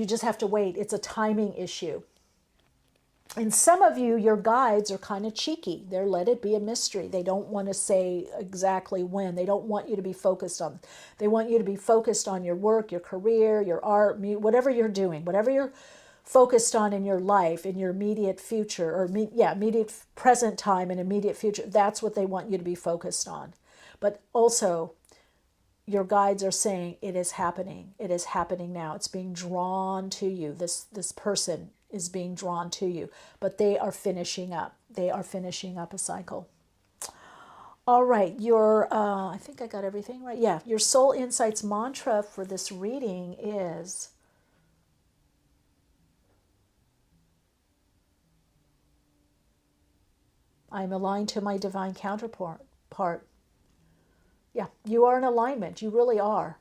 just have to wait. It's a timing issue. And some of you, your guides are kind of cheeky. They're let it be a mystery. They don't want to say exactly when. They don't want you to be focused on. They want you to be focused on your work, your career, your art, whatever you're doing, whatever you're focused on in your life, in your immediate future, or immediate present time and immediate future. That's what they want you to be focused on. But also, your guides are saying it is happening. It is happening now. It's being drawn to you. This person is being drawn to you, but they are finishing up. They are finishing up a cycle. All right, I think I got everything right. Yeah, your Soul Insights mantra for this reading is, I am aligned to my divine counterpart. Yeah, you are in alignment. You really are.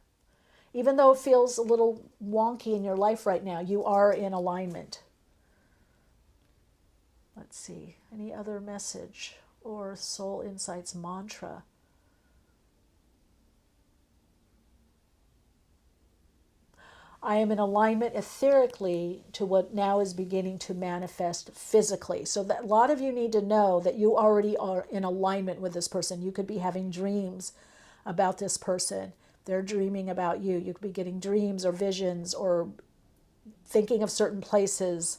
Even though it feels a little wonky in your life right now, you are in alignment. Let's see, any other message or Soul Insights mantra? I am in alignment etherically to what now is beginning to manifest physically. So that a lot of you need to know that you already are in alignment with this person. You could be having dreams about this person. They're dreaming about you. You could be getting dreams or visions or thinking of certain places,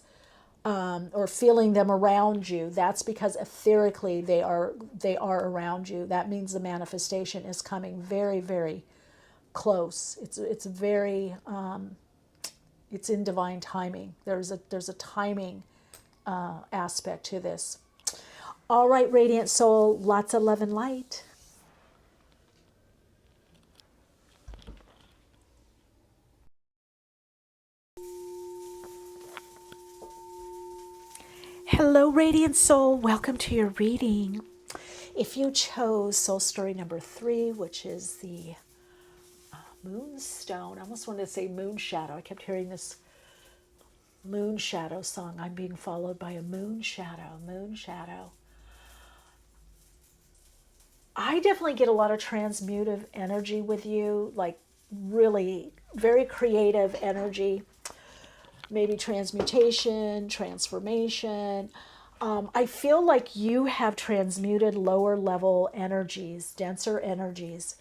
or feeling them around you. That's because etherically they are around you. That means the manifestation is coming very, very close. It's very it's in divine timing. There's a timing aspect to this. All right, Radiant Soul, lots of love and light. Hello, Radiant Soul. Welcome to your reading. If you chose soul story number 3, which is the Moonstone, I almost wanted to say moon shadow. I kept hearing this moon shadow song. I'm being followed by a moon shadow, moon shadow. I definitely get a lot of transmutive energy with you, like really very creative energy. Maybe transmutation, transformation. I feel like you have transmuted lower level energies, denser energies,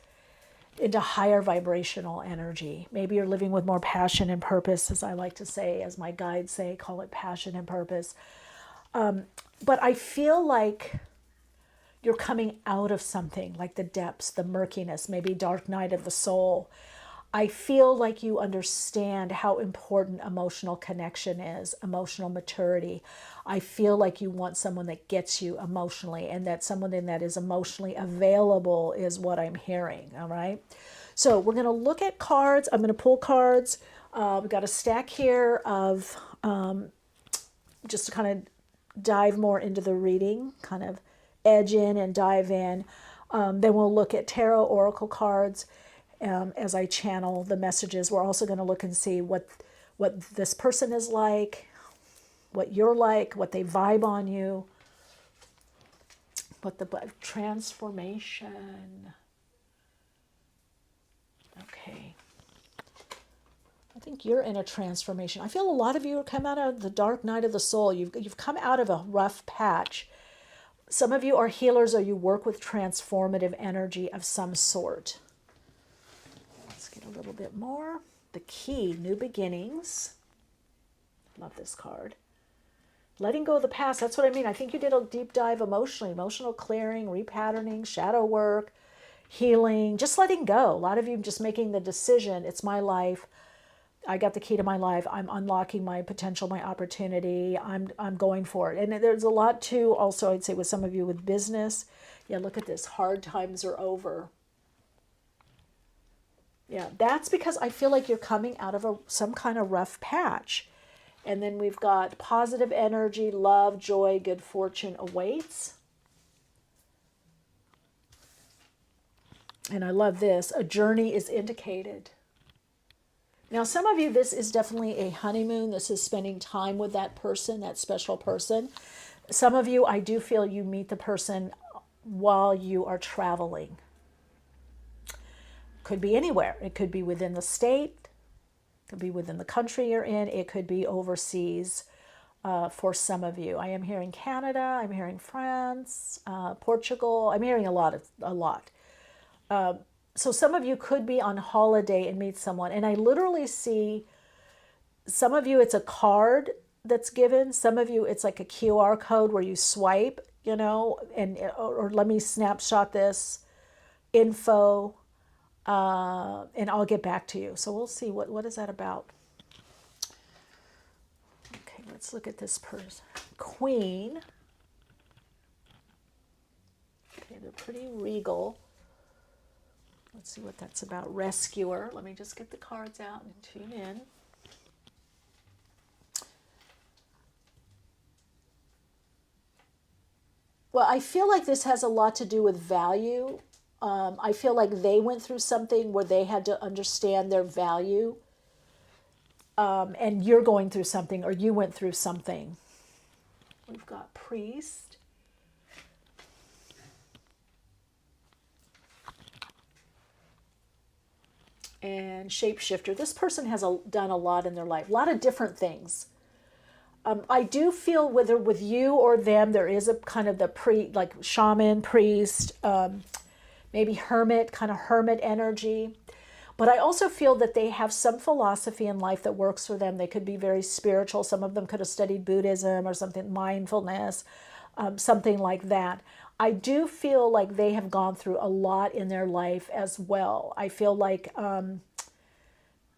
into higher vibrational energy. Maybe you're living with more passion and purpose, as I like to say, as my guides say, call it passion and purpose. But I feel like you're coming out of something, like the depths, the murkiness, maybe dark night of the soul. I feel like you understand how important emotional connection is, emotional maturity. I feel like you want someone that gets you emotionally, and that someone that is emotionally available is what I'm hearing, all right? So we're going to look at cards. I'm going to pull cards. We've got a stack here of just to kind of dive more into the reading, kind of edge in and dive in. Then we'll look at tarot oracle cards as I channel the messages. We're also going to look and see what this person is like, what you're like, what they vibe on you, what the transformation. Okay. I think you're in a transformation. I feel a lot of you have come out of the dark night of the soul. You've come out of a rough patch. Some of you are healers, or you work with transformative energy of some sort. Let's get a little bit more. The key, new beginnings. Love this card. Letting go of the past. That's what I mean. I think you did a deep dive emotionally. Emotional clearing, repatterning, shadow work, healing, just letting go. A lot of you just making the decision, it's my life. I got the key to my life. I'm unlocking my potential, my opportunity. I'm going for it. And there's a lot too, also, I'd say with some of you with business. Yeah, look at this. Hard times are over. Yeah, that's because I feel like you're coming out of some kind of rough patch. And then we've got positive energy, love, joy, good fortune awaits. And I love this. A journey is indicated. Now, some of you, this is definitely a honeymoon. This is spending time with that person, that special person. Some of you, I do feel you meet the person while you are traveling. Could be anywhere. It could be within the state. It could be within the country you're in. It could be overseas for some of you. I am hearing Canada. I'm hearing France, Portugal. I'm hearing a lot. So some of you could be on holiday and meet someone. And I literally see some of you, it's a card that's given. Some of you, it's like a QR code where you swipe, and or let me snapshot this info, and I'll get back to you. So we'll see what is that about. Okay, let's look at this person. Queen. Okay, they're pretty regal. Let's see what that's about. Rescuer. Let me just get the cards out and tune in. Well, I feel like this has a lot to do with value. I feel like they went through something where they had to understand their value. And you're going through something, or you went through something. We've got priest. And shapeshifter. This person has done a lot in their life, a lot of different things. I do feel whether with you or them, there is a kind of like shaman, priest, maybe hermit, kind of hermit energy. But I also feel that they have some philosophy in life that works for them. They could be very spiritual. Some of them could have studied Buddhism or something, mindfulness, something like that. I do feel like they have gone through a lot in their life as well. I feel like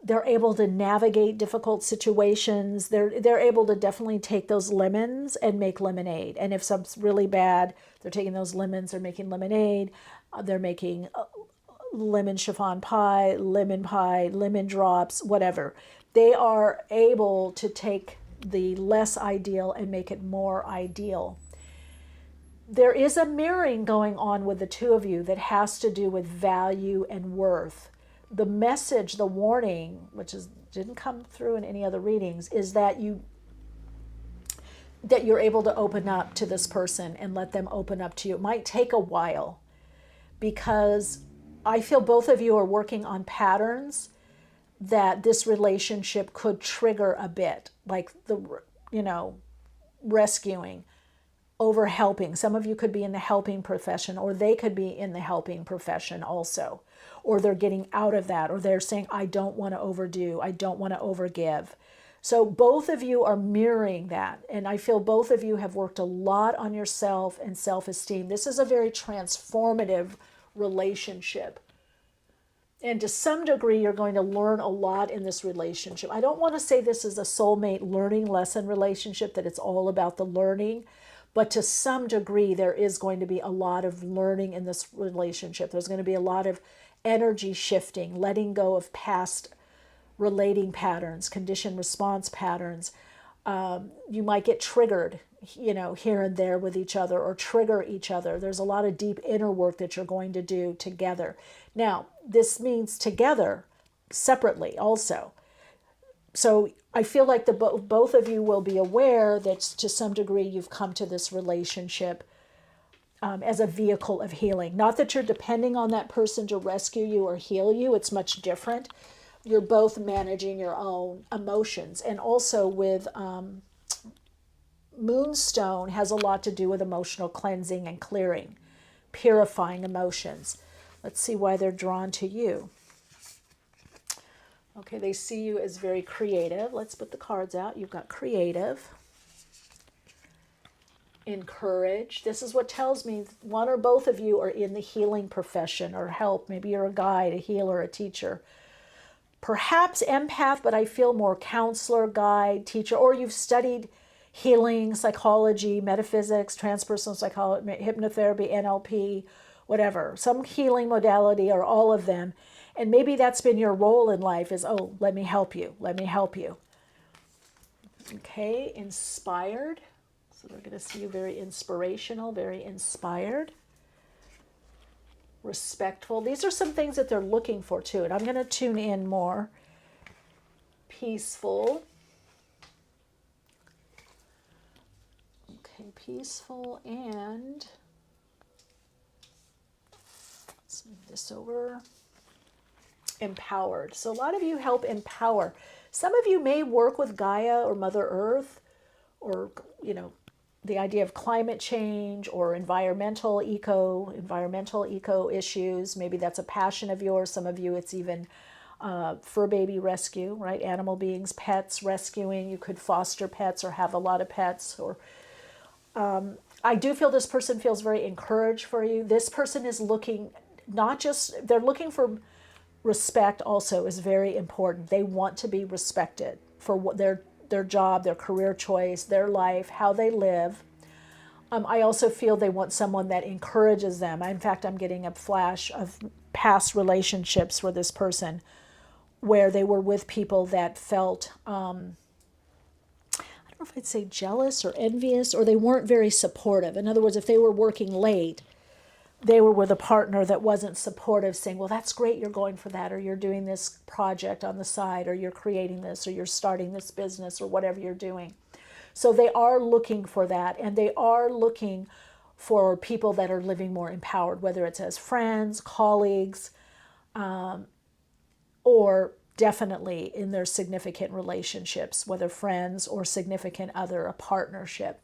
they're able to navigate difficult situations. They're able to definitely take those lemons and make lemonade. And if something's really bad, they're taking those lemons, they're making lemonade. They're making lemon chiffon pie, lemon drops, whatever. They are able to take the less ideal and make it more ideal. There is a mirroring going on with the two of you that has to do with value and worth. The message, the warning, which didn't come through in any other readings, is that you're able to open up to this person and let them open up to you. It might take a while, because I feel both of you are working on patterns that this relationship could trigger a bit, like rescuing. over helping. Some of you could be in the helping profession, or they could be in the helping profession also. Or they're getting out of that, or they're saying, I don't want to overdo, I don't want to overgive. So both of you are mirroring that. And I feel both of you have worked a lot on yourself and self-esteem. This is a very transformative relationship. And to some degree, you're going to learn a lot in this relationship. I don't want to say this is a soulmate learning lesson relationship, that it's all about the learning. But to some degree, there is going to be a lot of learning in this relationship. There's going to be a lot of energy shifting, letting go of past relating patterns, conditioned response patterns. You might get triggered, here and there with each other, or trigger each other. There's a lot of deep inner work that you're going to do together. Now, this means together, separately also. So I feel like both of you will be aware that to some degree you've come to this relationship as a vehicle of healing. Not that you're depending on that person to rescue you or heal you. It's much different. You're both managing your own emotions. And also with Moonstone has a lot to do with emotional cleansing and clearing, purifying emotions. Let's see why they're drawn to you. Okay, they see you as very creative. Let's put the cards out. You've got creative, encourage. This is what tells me one or both of you are in the healing profession or help. Maybe you're a guide, a healer, a teacher. Perhaps empath, but I feel more counselor, guide, teacher, or you've studied healing, psychology, metaphysics, transpersonal psychology, hypnotherapy, NLP, whatever. Some healing modality or all of them. And maybe that's been your role in life is, oh, let me help you. Let me help you. Okay, inspired. So they're going to see you very inspirational, very inspired. Respectful. These are some things that they're looking for too. And I'm going to tune in more. Peaceful. Okay, peaceful, and let's move this over. Empowered. So a lot of you help empower. Some of you may work with Gaia or Mother Earth, or the idea of climate change or environmental eco issues. Maybe that's a passion of yours. Some of you it's even fur baby rescue, right? Animal beings, pets, rescuing. You could foster pets or have a lot of pets. Or I do feel this person feels very encouraged for you. This person is looking, they're looking for respect also is very important. They want to be respected for what their job, their career choice, their life, how they live. I also feel they want someone that encourages them. In fact, I'm getting a flash of past relationships for this person where they were with people that felt, I don't know if I'd say jealous or envious, or they weren't very supportive. In other words, if they were working late, they were with a partner that wasn't supportive, saying, well, that's great, you're going for that, or you're doing this project on the side, or you're creating this, or you're starting this business, or whatever you're doing. So they are looking for that, and they are looking for people that are living more empowered, whether it's as friends, colleagues, or definitely in their significant relationships, whether friends or significant other, a partnership.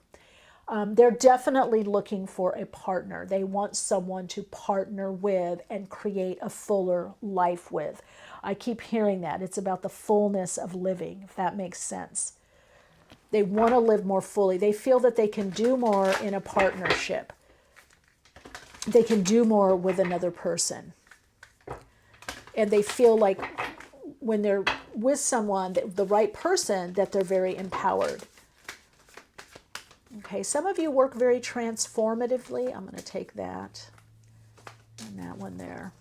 They're definitely looking for a partner. They want someone to partner with and create a fuller life with. I keep hearing that. It's about the fullness of living, if that makes sense. They want to live more fully. They feel that they can do more in a partnership. They can do more with another person. And they feel like when they're with someone, the right person, that they're very empowered. Okay, some of you work very transformatively. I'm going to take that and that one there.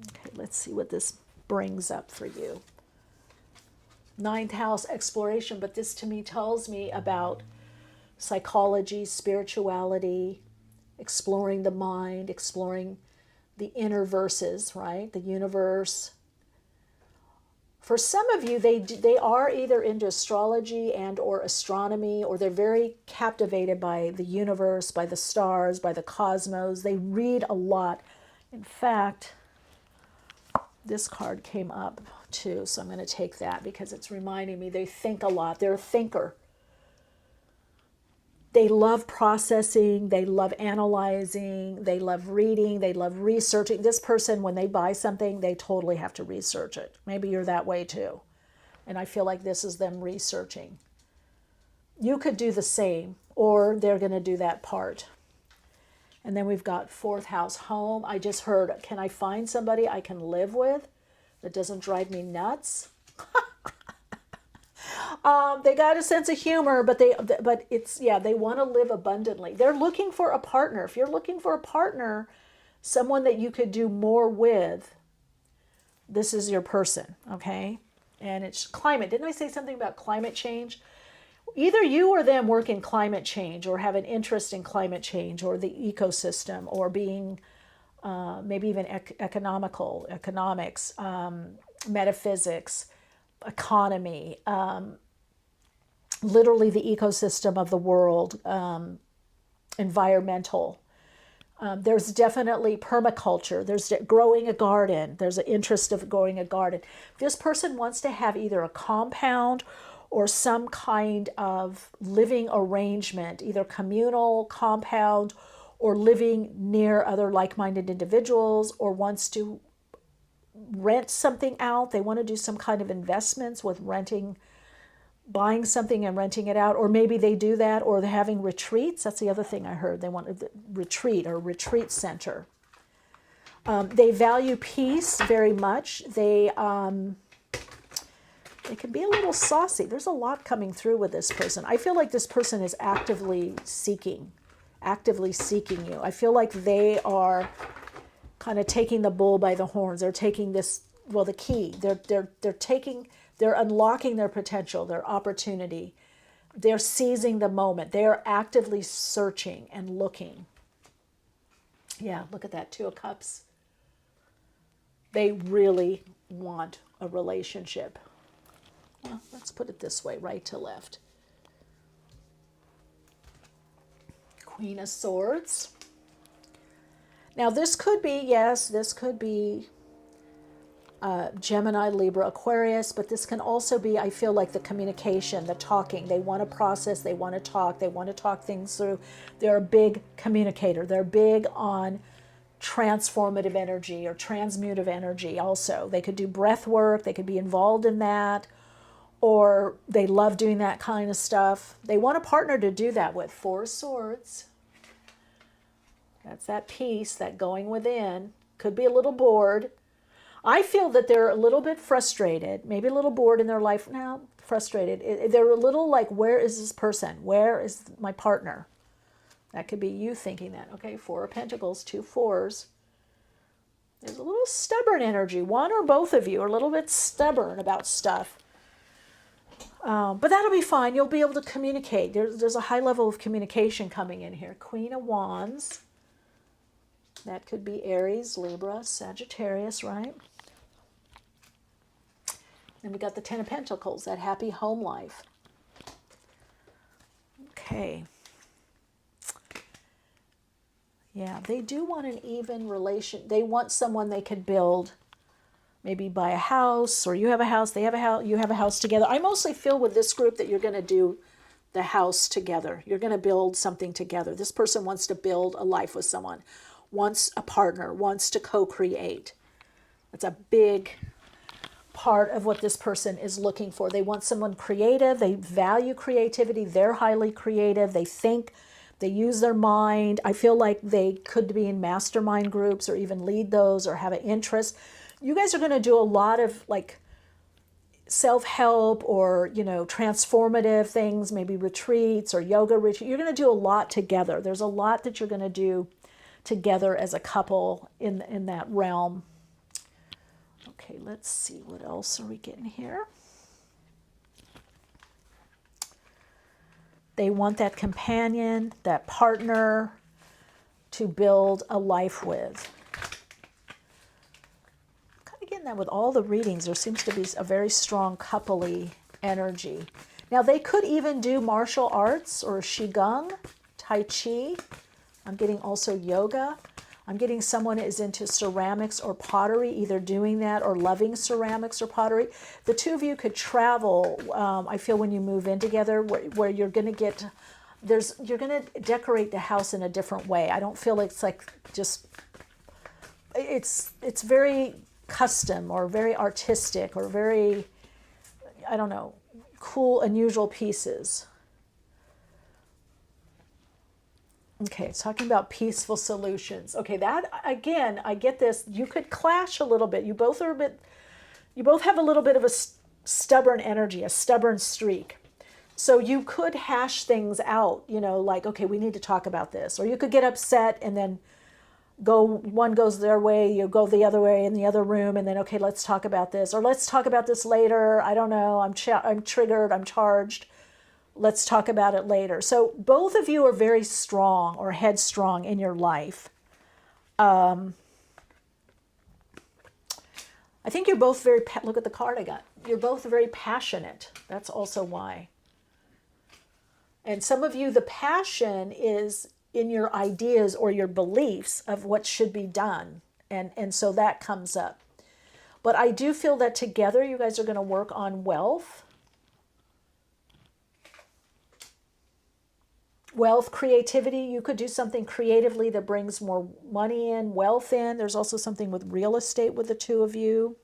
Okay, let's see what this brings up for you. Ninth house exploration, but this to me tells me about psychology, spirituality, exploring the mind, exploring the inner verses, right? The universe. For some of you, they are either into astrology and or astronomy, or they're very captivated by the universe, by the stars, by the cosmos. They read a lot. In fact, this card came up too, so I'm going to take that because it's reminding me they think a lot. They're a thinker. They love processing, they love analyzing, they love reading, they love researching. This person, when they buy something, they totally have to research it. Maybe you're that way too. And I feel like this is them researching. You could do the same, or they're going to do that part. And then we've got fourth house, home. I just heard, can I find somebody I can live with that doesn't drive me nuts? They got a sense of humor, but it's, yeah, they want to live abundantly. They're looking for a partner. If you're looking for a partner, someone that you could do more with, this is your person, okay? And it's climate. Didn't I say something about climate change? Either you or them work in climate change or have an interest in climate change or the ecosystem or being maybe even economics, metaphysics, economy, literally the ecosystem of the world, environmental. There's definitely permaculture. There's growing a garden. There's an interest of growing a garden. This person wants to have either a compound or some kind of living arrangement, either communal, compound, or living near other like-minded individuals, or wants to rent something out. They want to do some kind of investments with renting, buying something and renting it out, or maybe they do that, or they're having retreats. That's the other thing I heard. They want a retreat or retreat center. They value peace very much. They can be a little saucy. There's a lot coming through with this person. I feel like this person is actively seeking you. I feel like they are kind of taking the bull by the horns. They're taking this, well, the key. They're unlocking their potential, their opportunity. They're seizing the moment. They are actively searching and looking. Yeah, look at that, 2 of Cups. They really want a relationship. Well, let's put it this way, right to left. Queen of Swords. Now this could be, yes, this could be Gemini, Libra, Aquarius, but this can also be, I feel like, the communication, the talking. They want to process, they want to talk things through. They're a big communicator. They're big on transformative energy or transmutive energy also. They could do breath work, they could be involved in that, or they love doing that kind of stuff. They want a partner to do that with. 4 of Swords. That's that peace, that going within. Could be a little bored. I feel that they're a little bit frustrated, maybe a little bored in their life now, frustrated. They're a little like, where is this person? Where is my partner? That could be you thinking that. Okay, 4 of Pentacles, 2 4s. There's a little stubborn energy. One or both of you are a little bit stubborn about stuff. But that'll be fine. You'll be able to communicate. There's a high level of communication coming in here. Queen of Wands. That could be Aries, Libra, Sagittarius, right? And we got the 10 of Pentacles, that happy home life. Okay. Yeah, they do want an even relation. They want someone they could build, maybe buy a house, or you have a house, they have a house, you have a house together. I mostly feel with this group that you're going to do the house together. You're going to build something together. This person wants to build a life with someone, wants a partner, wants to co-create. That's a big part of what this person is looking for. They want someone creative. They value creativity. They're highly creative. They think, they use their mind. I feel like they could be in mastermind groups or even lead those or have an interest. You guys are going to do a lot of like self-help or, you know, transformative things, maybe retreats or yoga retreats. You're going to do a lot together. There's a lot that you're going to do together as a couple in that realm. Okay, let's see, what else are we getting here? They want that companion, that partner to build a life with. Kind of getting that with all the readings. There seems to be a very strong coupley energy. Now, they could even do martial arts or Qigong, Tai Chi. I'm getting also yoga. I'm getting someone is into ceramics or pottery, either doing that or loving ceramics or pottery. The two of you could travel, I feel, when you move in together, where you're going to get you're going to decorate the house in a different way. I don't feel it's like just, it's very custom or very artistic or very, I don't know, cool, unusual pieces. Okay, it's talking about peaceful solutions. Okay, that, again, I get this. You could clash a little bit. You both have a little bit of a stubborn energy, a stubborn streak. So you could hash things out, like, okay, we need to talk about this. Or you could get upset and then one goes their way, you go the other way in the other room, and then, okay, let's talk about this. Or let's talk about this later. I don't know, I'm triggered, I'm charged. Let's talk about it later. So both of you are very strong or headstrong in your life. I think you're both very, look at the card I got. You're both very passionate. That's also why. And some of you, the passion is in your ideas or your beliefs of what should be done. And so that comes up. But I do feel that together you guys are going to work on wealth. Wealth, creativity. You could do something creatively that brings more money in, wealth in. There's also something with real estate with the two of you.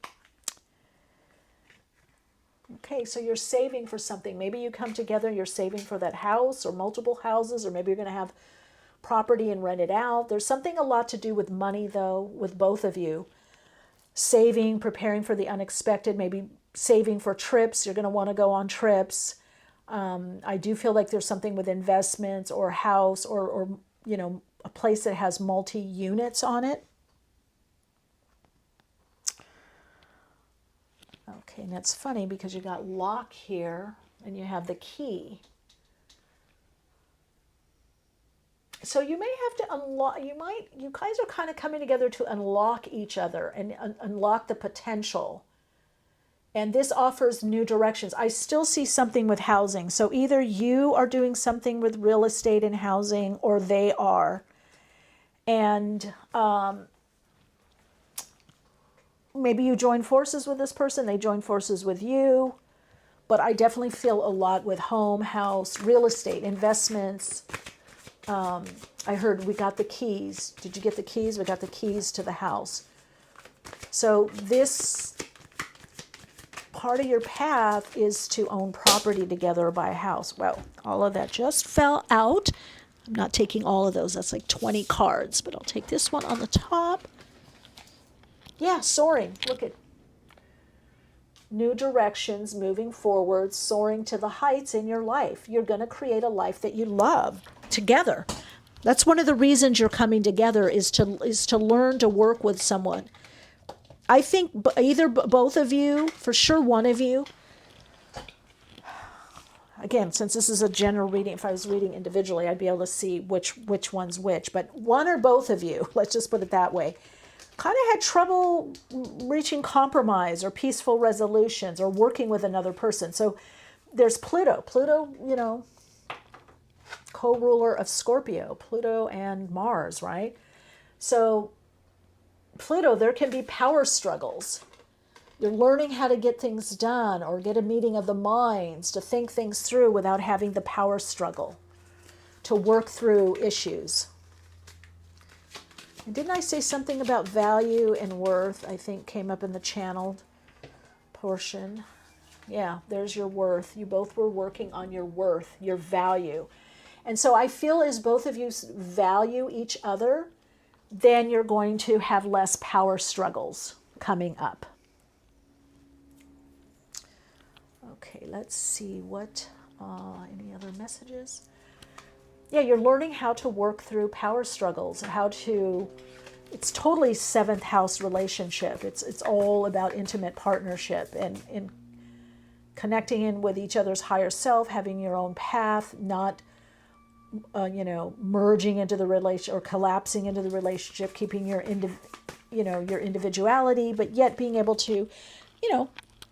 Okay, so you're saving for something. Maybe you come together, you're saving for that house or multiple houses, or maybe you're going to have property and rent it out. There's something a lot to do with money, though, with both of you. Saving, preparing for the unexpected, maybe saving for trips. You're going to want to go on trips. I do feel like there's something with investments or a house or a place that has multi-units on it. Okay, and that's funny because you got lock here and you have the key. So you may have to unlock, you guys are kind of coming together to unlock each other and unlock the potential. And this offers new directions. I still see something with housing. So either you are doing something with real estate and housing or they are. And maybe you join forces with this person, they join forces with you. But I definitely feel a lot with home, house, real estate, investments. I heard we got the keys. Did you get the keys? We got the keys to the house. So this part of your path is to own property together or buy a house. Well, all of that just fell out. I'm not taking all of those. That's like 20 cards, but I'll take this one on the top. Yeah, soaring. Look at new directions, moving forward, soaring to the heights in your life. You're going to create a life that you love together. That's one of the reasons you're coming together is to learn to work with someone. I think either both of you, for sure one of you, again, since this is a general reading, if I was reading individually, I'd be able to see which one's which, but one or both of you, let's just put it that way, kind of had trouble reaching compromise or peaceful resolutions or working with another person. So there's Pluto, co-ruler of Scorpio, Pluto and Mars, right? So Pluto, there can be power struggles. You're learning how to get things done or get a meeting of the minds, to think things through without having the power struggle, to work through issues. And didn't I say something about value and worth? I think came up in the channeled portion. Yeah, there's your worth. You both were working on your worth, your value. And so I feel as both of you value each other, then you're going to have less power struggles coming up. Okay, let's see what, any other messages? Yeah, you're learning how to work through power struggles, it's totally seventh house relationship. It's all about intimate partnership and connecting in with each other's higher self, having your own path, not merging into the relationship or collapsing into the relationship, keeping your individuality, but yet being able to,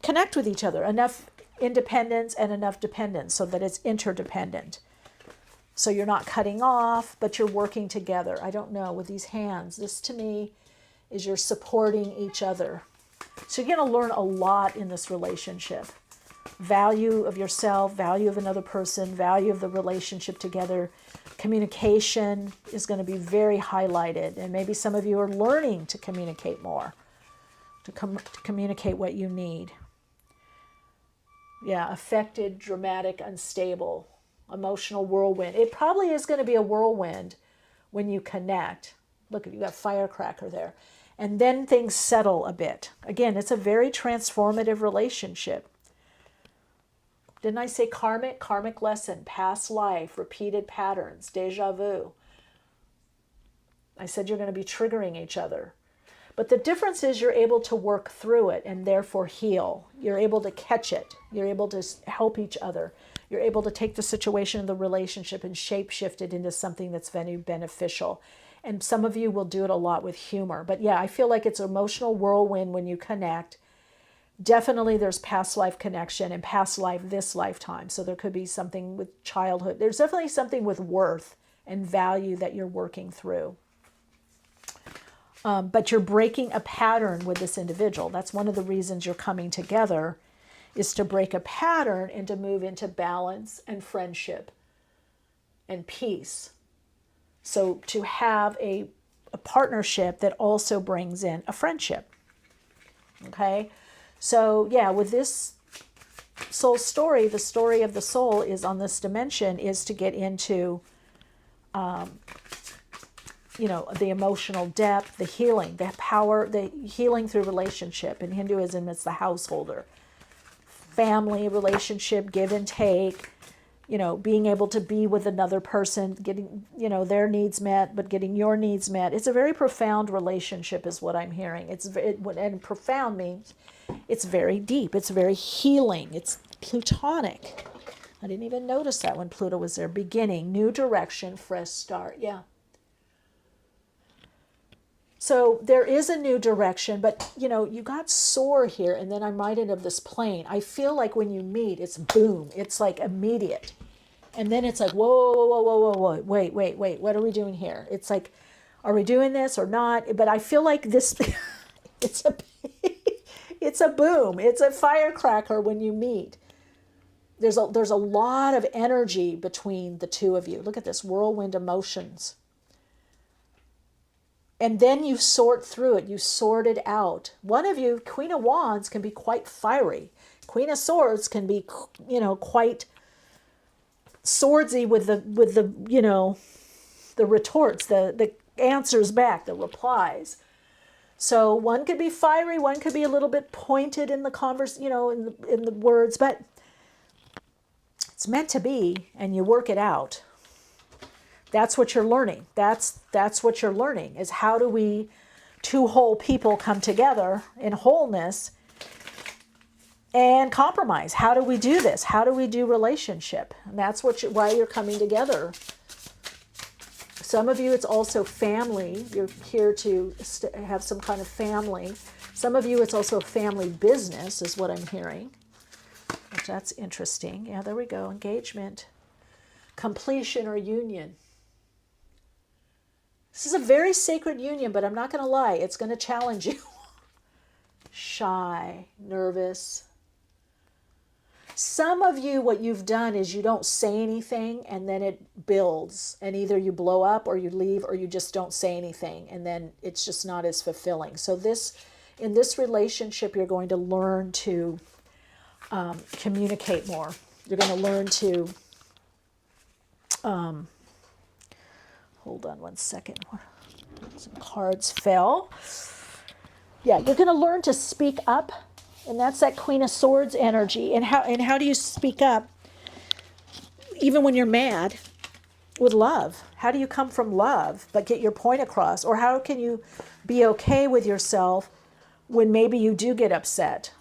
connect with each other. Enough independence and enough dependence so that it's interdependent. So you're not cutting off, but you're working together. I don't know, with these hands, this to me is you're supporting each other. So you're going to learn a lot in this relationship. value of yourself, value of another person, value of the relationship together. Communication is going to be very highlighted, and maybe some of you are learning to communicate more, to communicate what you need. Yeah, affected, dramatic, unstable, emotional whirlwind. It probably is going to be a whirlwind when you connect. Look, you got firecracker there. And then things settle a bit. Again, it's a very transformative relationship. Didn't I say karmic? Karmic lesson, past life, repeated patterns, deja vu. I said you're going to be triggering each other. But the difference is you're able to work through it and therefore heal. You're able to catch it. You're able to help each other. You're able to take the situation of the relationship and shape-shift it into something that's very beneficial. And some of you will do it a lot with humor. But yeah, I feel like it's an emotional whirlwind when you connect. Definitely there's past life connection and past life this lifetime. So there could be something with childhood. There's definitely something with worth and value that you're working through. But you're breaking a pattern with this individual. That's one of the reasons you're coming together, is to break a pattern and to move into balance and friendship and peace. So to have a partnership that also brings in a friendship. Okay? So yeah, with this soul story, the story of the soul is on this dimension is to get into the emotional depth, the healing, the power, the healing through relationship. In Hinduism, it's the householder. Family relationship, give and take, being able to be with another person, getting, their needs met, but getting your needs met. It's a very profound relationship is what I'm hearing. And profound means it's very deep. It's very healing. It's plutonic. I didn't even notice that when Pluto was there. Beginning, new direction, fresh start. Yeah. So there is a new direction, but you got soar here, and then I'm reminded of this plane. I feel like when you meet, it's boom. It's like immediate. And then it's like, whoa, whoa, whoa, whoa, whoa, whoa, wait, what are we doing here? It's like, are we doing this or not? But I feel like this, it's a boom. It's a firecracker when you meet. There's a lot of energy between the two of you. Look at this, whirlwind emotions. And then you sort through it. You sort it out. One of you, Queen of Wands, can be quite fiery. Queen of Swords can be, quite swordsy with the the retorts, the answers back, the replies. So one could be fiery. One could be a little bit pointed in the in the words, but it's meant to be, and you work it out. That's what you're learning. That's what you're learning, is how do we, two whole people, come together in wholeness and compromise? How do we do this? How do we do relationship? And that's why you're coming together. Some of you, it's also family. You're here to have some kind of family. Some of you, it's also a family business, is what I'm hearing. Which that's interesting. Yeah, there we go. Engagement, completion, or union. This is a very sacred union, but I'm not going to lie. It's going to challenge you. Shy, nervous. Some of you, what you've done is you don't say anything, and then it builds. And either you blow up, or you leave, or you just don't say anything. And then it's just not as fulfilling. So in this relationship, you're going to learn to communicate more. You're going to learn to... hold on one second. Some cards fell. Yeah, you're going to learn to speak up, and that's that Queen of Swords energy. And how do you speak up, even when you're mad, with love? How do you come from love but get your point across? Or how can you be okay with yourself when maybe you do get upset,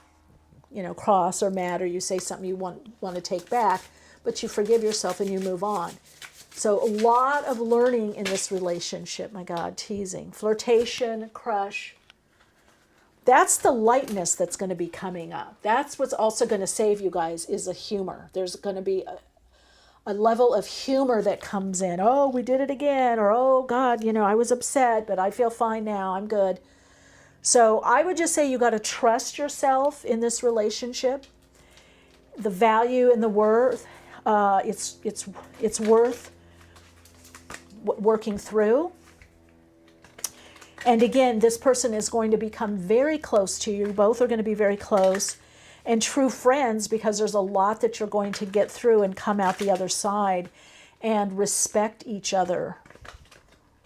cross or mad, or you say something you want to take back, but you forgive yourself and you move on? So a lot of learning in this relationship. My God, teasing, flirtation, crush. That's the lightness that's going to be coming up. That's what's also going to save you guys, is a humor. There's going to be a level of humor that comes in. Oh, we did it again. Or, oh, God, I was upset, but I feel fine now. I'm good. So I would just say you got to trust yourself in this relationship. the value and the worth, it's worth working through. And again, this person is going to become very close to you. Both are going to be very close and true friends, because there's a lot that you're going to get through and come out the other side and respect each other.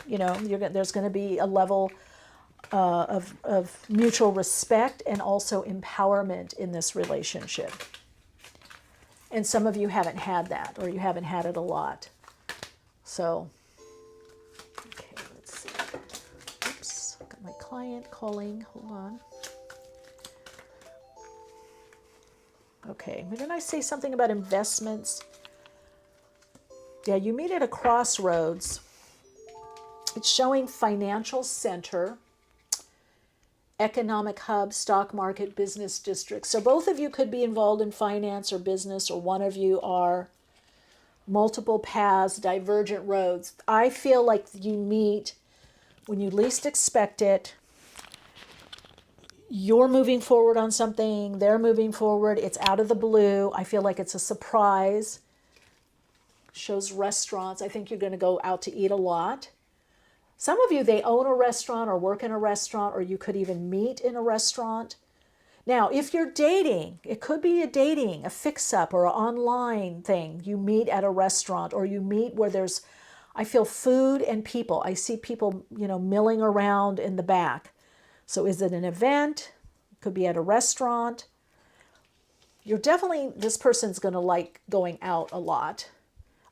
You know, there's going to be a level of mutual respect and also empowerment in this relationship. And some of you haven't had that, or you haven't had it a lot. So, okay, let's see. Oops, got my client calling. Hold on. Okay, didn't I say something about investments? Yeah, you meet at a crossroads. It's showing financial center, economic hub, stock market, business district. So both of you could be involved in finance or business, or one of you are. Multiple paths, divergent roads. I feel like you meet when you least expect it. You're moving forward on something, they're moving forward, it's out of the blue. I feel like it's a surprise. Shows restaurants. I think you're going to go out to eat a lot. Some of you, they own a restaurant or work in a restaurant, or you could even meet in a restaurant. Now, if you're dating, it could be a fix-up or an online thing. You meet at a restaurant, or you meet where there's, I feel, food and people. I see people, milling around in the back. So is it an event? It could be at a restaurant. This person's going to like going out a lot.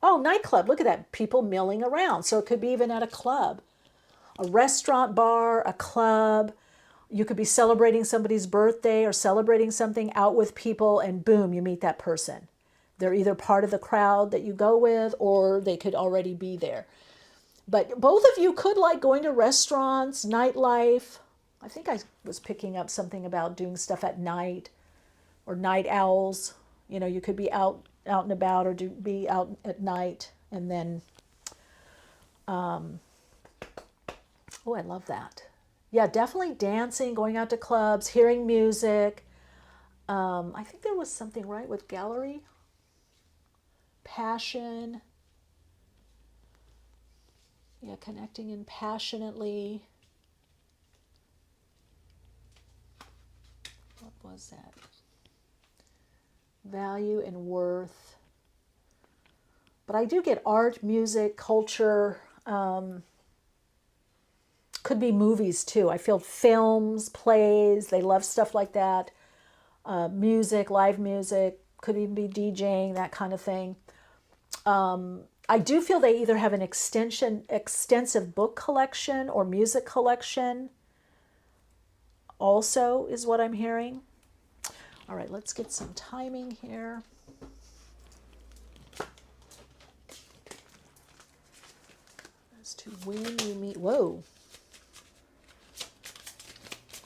Oh, nightclub. Look at that. People milling around. So it could be even at a club. A restaurant, bar, a club. You could be celebrating somebody's birthday or celebrating something out with people, and boom, you meet that person. They're either part of the crowd that you go with, or they could already be there. But both of you could like going to restaurants, nightlife. I think I was picking up something about doing stuff at night, or night owls. You could be out and about, or be out at night. And then, oh, I love that. Yeah, definitely dancing, going out to clubs, hearing music. I think there was something right with gallery. Passion. Yeah, connecting in passionately. What was that? Value and worth. But I do get art, music, culture. Could be movies too. I feel films, plays. They love stuff like that. Music, live music. Could even be DJing, that kind of thing. I do feel they either have an extensive book collection or music collection. Also is what I'm hearing. All right, let's get some timing here. As to when you meet. Whoa.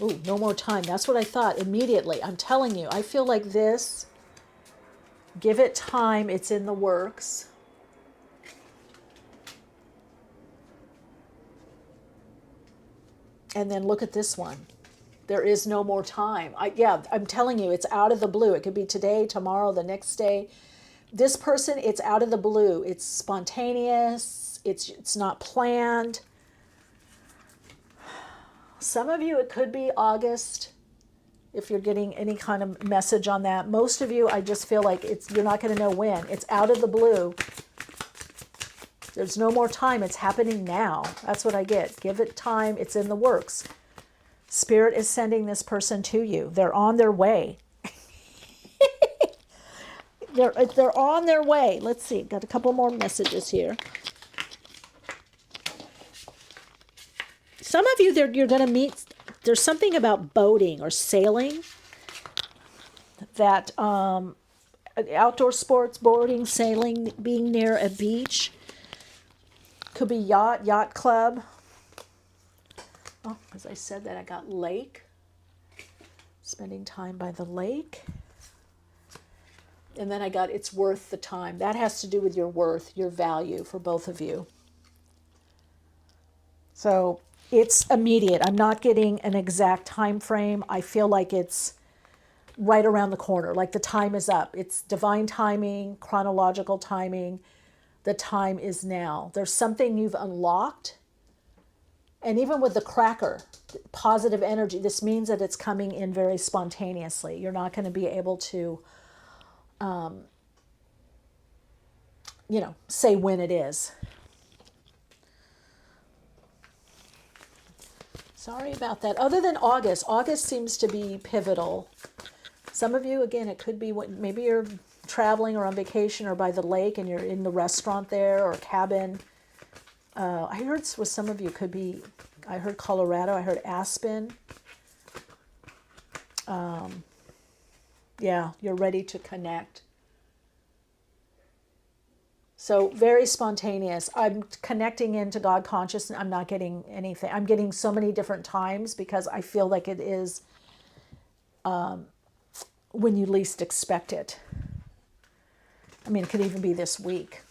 Oh, no more time. That's what I thought immediately. I'm telling you, I feel like this. Give it time. It's in the works. And then look at this one. There is no more time. I'm telling you, it's out of the blue. It could be today, tomorrow, the next day. This person, it's out of the blue. It's spontaneous. It's not planned. Some of you, it could be August, if you're getting any kind of message on that. Most of you, I just feel like you're not going to know when. It's out of the blue. There's no more time. It's happening now. That's what I get. Give it time. It's in the works. Spirit is sending this person to you. They're on their way. They're on their way. Let's see. Got a couple more messages here. Some of you, you're going to meet, there's something about boating or sailing, that outdoor sports, boarding, sailing, being near a beach. Could be yacht club. Oh, as I said that, I got lake. Spending time by the lake. And then I got it's worth the time. That has to do with your worth, your value for both of you. So it's immediate. I'm not getting an exact time frame. I feel like it's right around the corner, like the time is up. It's divine timing, chronological timing. The time is now. There's something you've unlocked. And even with the cracker, positive energy, this means that it's coming in very spontaneously. You're not going to be able to, say when it is. Sorry about that. Other than August, August seems to be pivotal. Some of you, again, it could be maybe you're traveling or on vacation or by the lake and you're in the restaurant there or cabin. I heard with some of you could be, I heard Colorado, I heard Aspen. Yeah, you're ready to connect. So very spontaneous. I'm connecting into God consciousness. I'm not getting anything. I'm getting so many different times because I feel like it is when you least expect it. I mean, it could even be this week.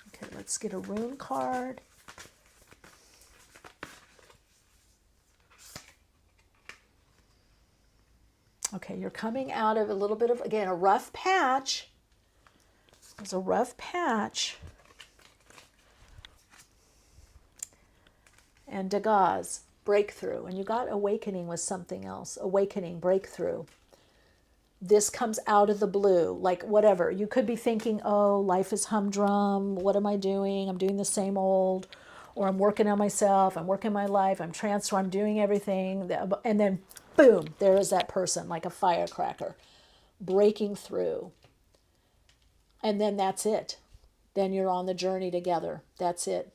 Okay, let's get a rune card. Okay, you're coming out of a little bit of, again, a rough patch. There's a rough patch. And Degas, breakthrough. And you got awakening with something else. Awakening, breakthrough. This comes out of the blue, like whatever. You could be thinking, oh, life is humdrum. What am I doing? I'm doing the same old. Or I'm working on myself. I'm working my life. I'm transforming. I'm doing everything. And then, boom, there is that person, like a firecracker, breaking through. And then that's it. Then you're on the journey together. That's it.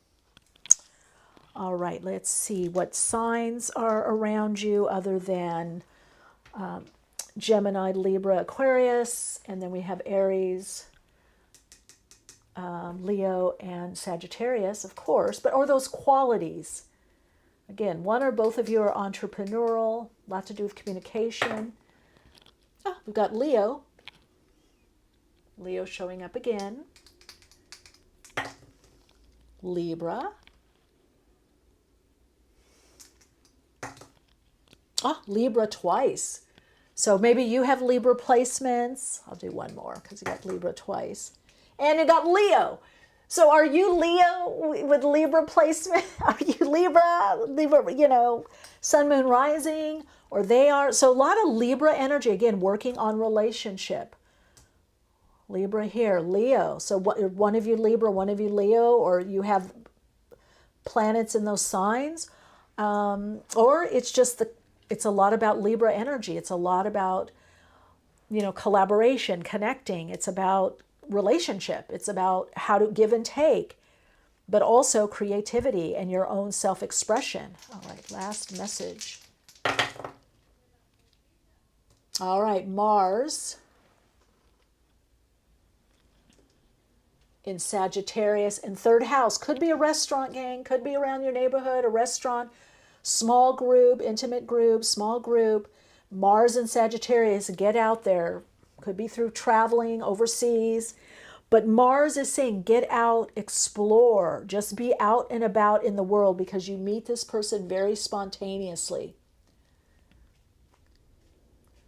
All right, let's see what signs are around you other than Gemini, Libra, Aquarius, and then we have Aries, Leo, and Sagittarius, of course. But are those qualities? Again, one or both of you are entrepreneurial, a lot to do with communication. We've got Leo. Leo showing up again. Libra. Libra twice. So maybe you have Libra placements. I'll do one more because you got Libra twice. And you got Leo. So are you Leo with Libra placement? Are you Libra, Sun, Moon, Rising? Or they are. So a lot of Libra energy, again, working on relationship. Libra here, Leo. So one of you Libra, one of you Leo, or you have planets in those signs. Or it's just it's a lot about Libra energy. It's a lot about, collaboration, connecting. It's about relationship. It's about how to give and take, but also creativity and your own self-expression. All right, last message. All right, Mars in Sagittarius in third house. Could be a restaurant, gang. Could be around your neighborhood, a restaurant. Small group, intimate group, small group. Mars in Sagittarius, get out there. Could be through traveling overseas. But Mars is saying get out, explore. Just be out and about in the world because you meet this person very spontaneously.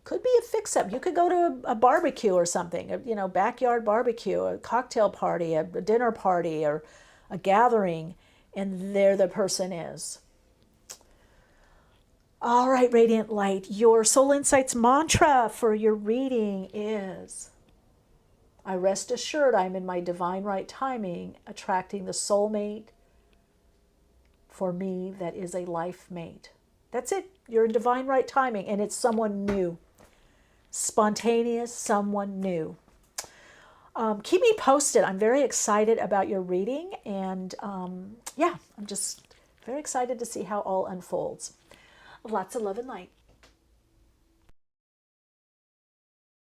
Could be a fix-up. You could go to a barbecue or something, backyard barbecue, a cocktail party, a dinner party, or a gathering, and there the person is. All right, Radiant Light, your Soul Insights mantra for your reading is, I rest assured I'm in my divine right timing, attracting the soulmate for me that is a life mate. That's it. You're in divine right timing, and it's someone new. Spontaneous, someone new. Keep me posted. I'm very excited about your reading, and I'm just very excited to see how all unfolds. Lots of love and light.